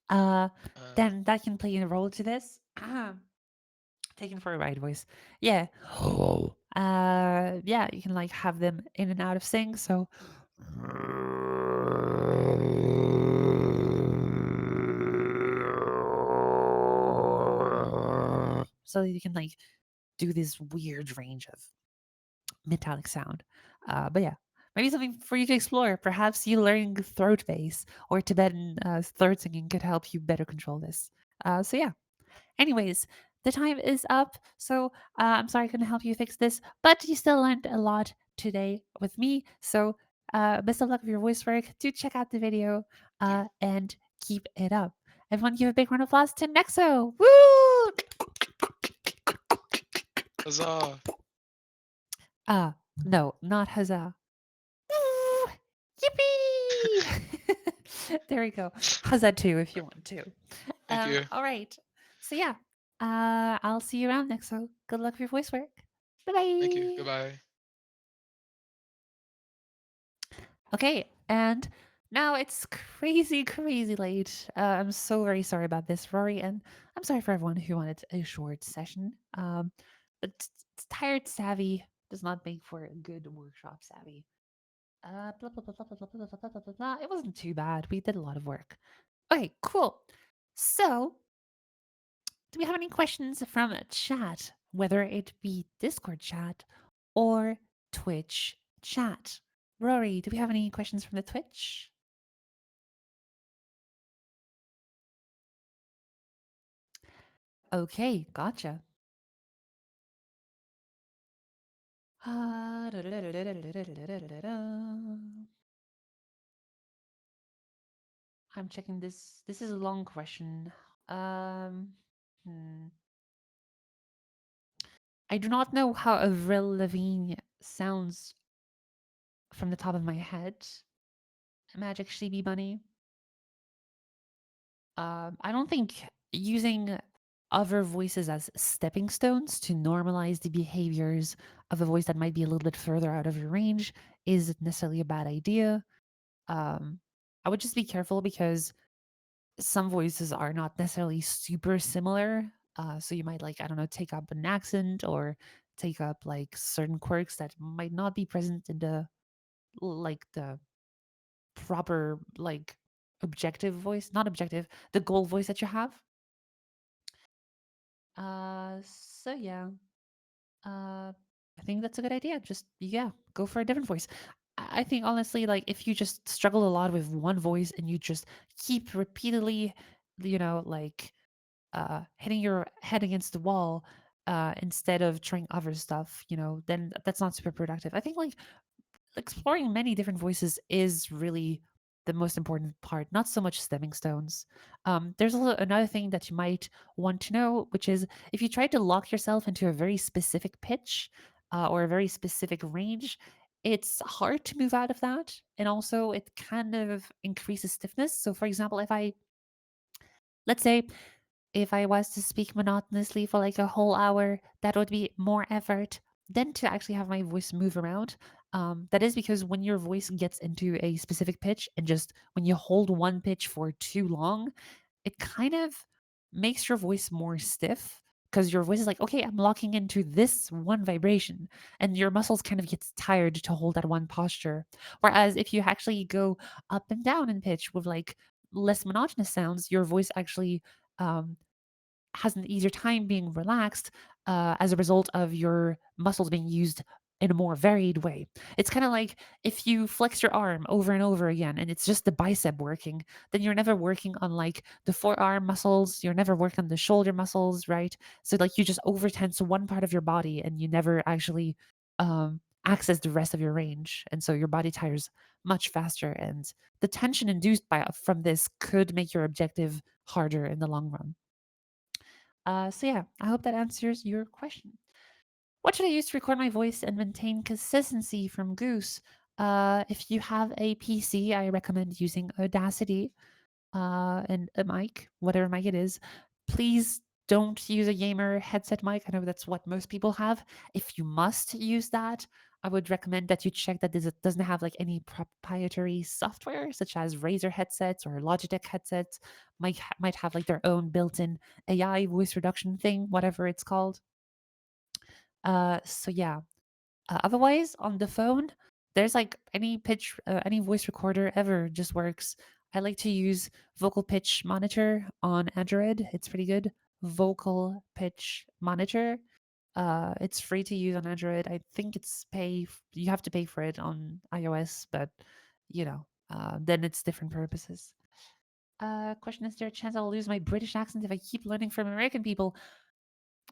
Uh, Uh, then that can play a role to this. Taken for a ride voice. Yeah. Oh. Yeah, you can like have them in and out of sync. So you can like do this weird range of metallic sound. But yeah, maybe something for you to explore. Perhaps you learning throat bass or Tibetan throat singing could help you better control this. So yeah. Anyways, the time is up. So I'm sorry I couldn't help you fix this, but you still learned a lot today with me. So best of luck with your voice work. Do check out the video thank you. and keep it up. Everyone give a big round of applause to Nexo. Woo! Huzzah. Uh, No, not huzzah. Woo! Yippee! There we go. Huzzah too if you want to. Thank you. All right. So yeah, I'll see you around next. So good luck with your voice work. Bye Thank you. bye. Goodbye. Okay, and now it's crazy, crazy late. I'm so very sorry about this, Rory, and I'm sorry for everyone who wanted a short session. But tired savvy does not make for a good workshop savvy. Blah, blah, blah, blah, blah, blah, blah, blah, blah, blah, blah. It wasn't too bad. We did a lot of work. Okay, cool. So, do we have any questions from chat, whether it be Discord chat or Twitch chat? Rory, do we have any questions from the Twitch? Okay, gotcha. I'm checking this. This is a long question. Um, hmm. I do not know how Avril Lavigne sounds from the top of my head. Magic Sheepy Bunny. I don't think using other voices as stepping stones to normalize the behaviors of a voice that might be a little bit further out of your range is necessarily a bad idea. Um, I would just be careful because some voices are not necessarily super similar. So you might like, I don't know, take up an accent or take up like certain quirks that might not be present in the proper like objective voice, not objective, the goal voice that you have. So yeah. Uh I think that's a good idea. Just yeah, go for a different voice. I think honestly, like if you just struggle a lot with one voice and you just keep repeatedly, like hitting your head against the wall instead of trying other stuff, then that's not super productive. I think like exploring many different voices is really the most important part, not so much stepping stones. There's also another thing that you might want to know, which is if you try to lock yourself into a very specific pitch or a very specific range, it's hard to move out of that. And also, it kind of increases stiffness. So, for example, let's say, if I was to speak monotonously for like a whole hour, that would be more effort than to actually have my voice move around. That is because when your voice gets into a specific pitch and just when you hold one pitch for too long, it kind of makes your voice more stiff because your voice is like, okay, I'm locking into this one vibration, and your muscles kind of gets tired to hold that one posture. Whereas if you actually go up and down in pitch with like less monotonous sounds, your voice actually um, has an easier time being relaxed as a result of your muscles being used in a more varied way. It's kind of like if you flex your arm over and over again and it's just the bicep working, then you're never working on like the forearm muscles, you're never working on the shoulder muscles, right? So like you just overtense one part of your body and you never actually access the rest of your range. And so your body tires much faster and the tension induced by from this could make your objective harder in the long run. So yeah, I hope that answers your question. What should I use to record my voice and maintain consistency from Goose? If you have a PC, I recommend using Audacity and a mic, whatever mic it is. Please don't use a gamer headset mic. I know that's what most people have. If you must use that, I would recommend that you check that it doesn't have like any proprietary software, such as Razer headsets or Logitech headsets. Might have like their own built-in AI voice reduction thing, whatever it's called. So yeah, otherwise, on the phone, there's like any pitch, any voice recorder ever just works. I like to use Vocal Pitch Monitor on Android. It's pretty good. Vocal Pitch Monitor. It's free to use on Android. I think you have to pay for it on iOS, but then it's different purposes. Question: is there a chance I'll lose my British accent if I keep learning from American people?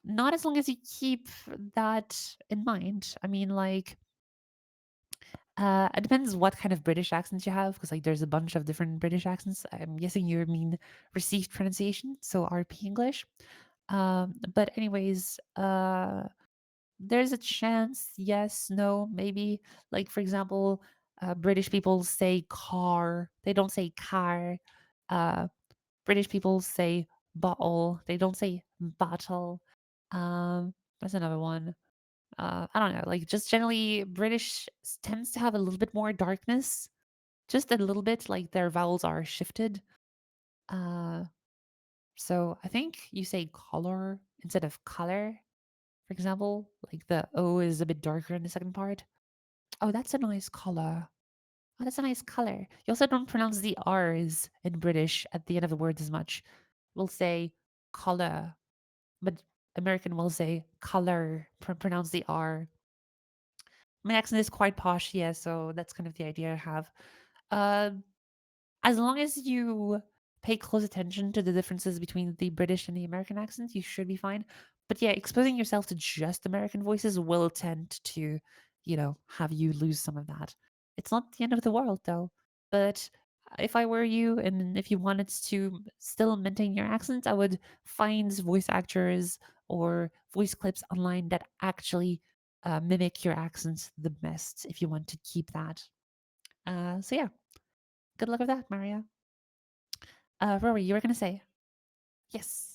Not as long as you keep that in mind. I mean, like, it depends what kind of British accents you have, because like there's a bunch of different British accents. I'm guessing you mean received pronunciation, so RP English. But anyways, there's a chance, yes, no, maybe. Like, for example, British people say car, they don't say car. Uh, British people say bottle, they don't say bottle. That's another one. I don't know, like just generally British tends to have a little bit more darkness, just a little bit, like their vowels are shifted. Uh, so I think you say color instead of color, for example. Like the O is a bit darker in the second part. Oh, that's a nice color. Oh, that's a nice color. You also don't pronounce the R's in British at the end of the words as much. We'll say color, but American will say color, pronounce the R. My accent is quite posh, yeah, so that's kind of the idea I have. Uh, as long as you pay close attention to the differences between the British and the American accents, you should be fine. But yeah, exposing yourself to just American voices will tend to, have you lose some of that. It's not the end of the world though. But if I were you and if you wanted to still maintain your accent, I would find voice actors or voice clips online that actually mimic your accent the best if you want to keep that. So yeah, good luck with that, Maria. Rory, you were gonna say yes.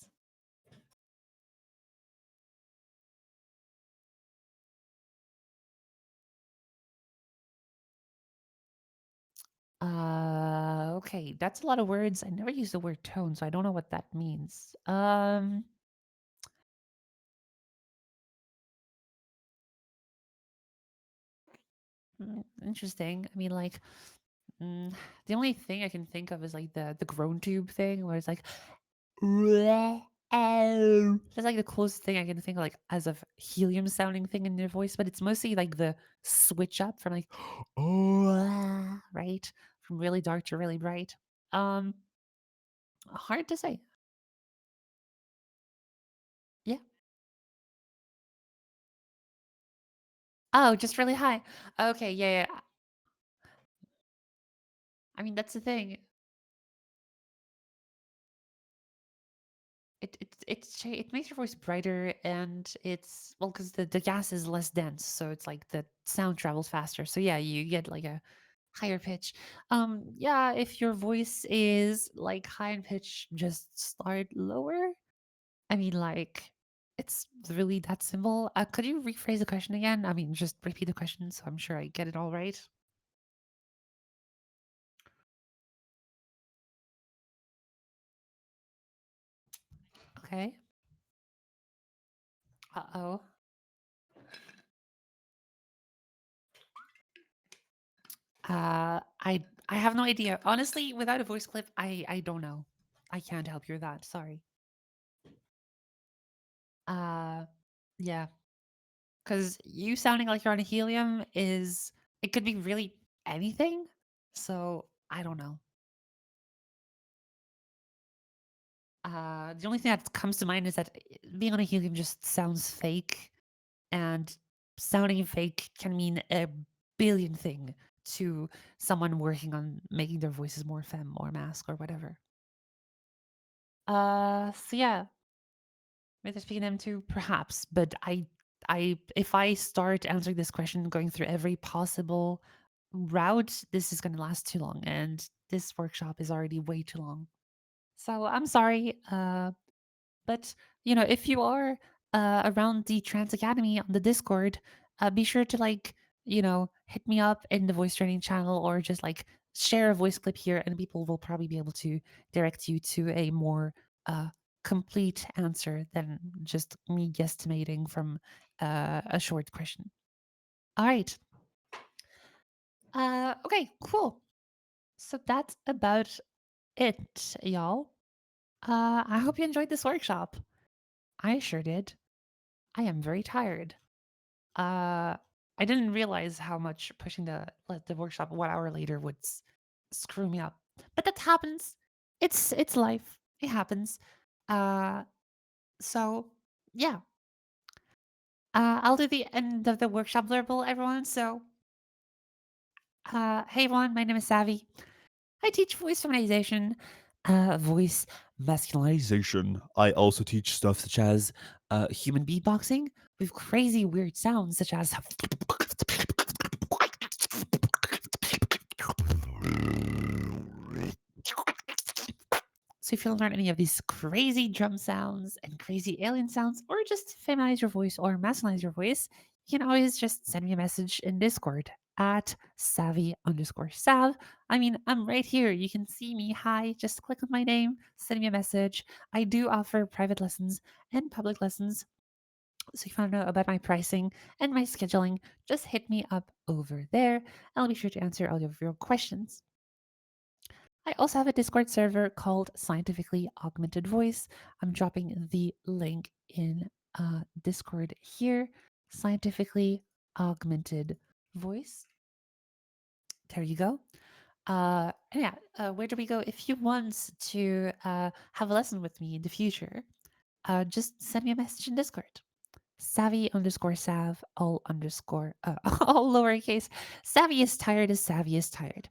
Okay, that's a lot of words. I never use the word tone, so I don't know what that means. Interesting. I mean, like, the only thing I can think of is like the groan tube thing, where it's like, that's like the closest thing I can think of, like as a helium sounding thing in your voice, but it's mostly like the switch up from like, right, from really dark to really bright. Um, Hard to say. Yeah. Oh, just really high. Okay, yeah, yeah. I mean, that's the thing. It makes your voice brighter, and it's well because the gas is less dense, so it's like the sound travels faster. So yeah, you get like a higher pitch. Yeah, if your voice is like high in pitch, just start lower. I mean, like it's really that simple. Could you rephrase the question again? I mean, just repeat the question so I'm sure I get it all right. Okay. Uh-oh. I have no idea. Honestly, without a voice clip, I don't know. I can't help you with that. Sorry. Uh yeah, cuz you sounding like you're on a helium is it could be really anything. So, I don't know. The only thing that comes to mind is that being on a helium just sounds fake, and sounding fake can mean a billion thing to someone working on making their voices more femme or masc or whatever. So yeah, with speaking them too, perhaps. But if I start answering this question, going through every possible route, this is going to last too long, and this workshop is already way too long. So I'm sorry. But if you are around the Trans Academy on the Discord, be sure to hit me up in the voice training channel or just like share a voice clip here, and people will probably be able to direct you to a more uh, complete answer than just me guesstimating from a short question. All right. Okay. Cool. So that's about it, y'all. I hope you enjoyed this workshop. I sure did. I am very tired. Uh, I didn't realize how much pushing the workshop 1 hour later would screw me up, but that happens. It's life. It happens. Uh, so yeah. I'll do the end of the workshop blurble, everyone. So, hey everyone, my name is Savvy. I teach voice feminization, voice masculinization. I also teach stuff such as human beatboxing, with crazy weird sounds such as so if you learn any of these crazy drum sounds and crazy alien sounds, or just feminize your voice or masculinize your voice, you can always just send me a message in Discord at savvy_sav. I mean, I'm right here. You can see me. Hi, just click on my name, send me a message. I do offer private lessons and public lessons. So if you want to know about my pricing and my scheduling, just hit me up over there. I'll be sure to answer all of your questions. I also have a Discord server called Scientifically Augmented Voice. I'm dropping the link in Discord here. Scientifically Augmented Voice. There you go. Where do we go? If you want to have a lesson with me in the future, just send me a message in Discord. Savvy_sav, all lowercase. Savvy is tired as savvy is tired.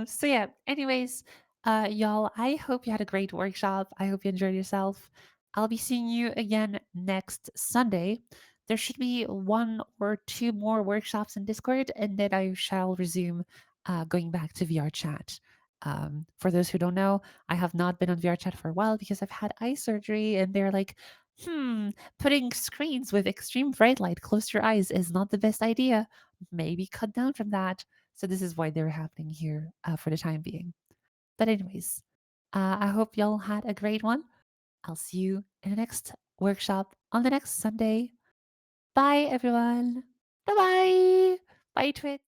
So yeah, anyways, y'all, I hope you had a great workshop. I hope you enjoyed yourself. I'll be seeing you again next Sunday. There should be one or two more workshops in Discord, and then I shall resume going back to VRChat. For those who don't know, I have not been on VRChat for a while because I've had eye surgery, and they're like, putting screens with extreme bright light close to your eyes is not the best idea. Maybe cut down from that. So this is why they're happening here for the time being. But anyways, I hope y'all had a great one. I'll see you in the next workshop on the next Sunday. Bye, everyone. Bye bye. Bye, Twitch.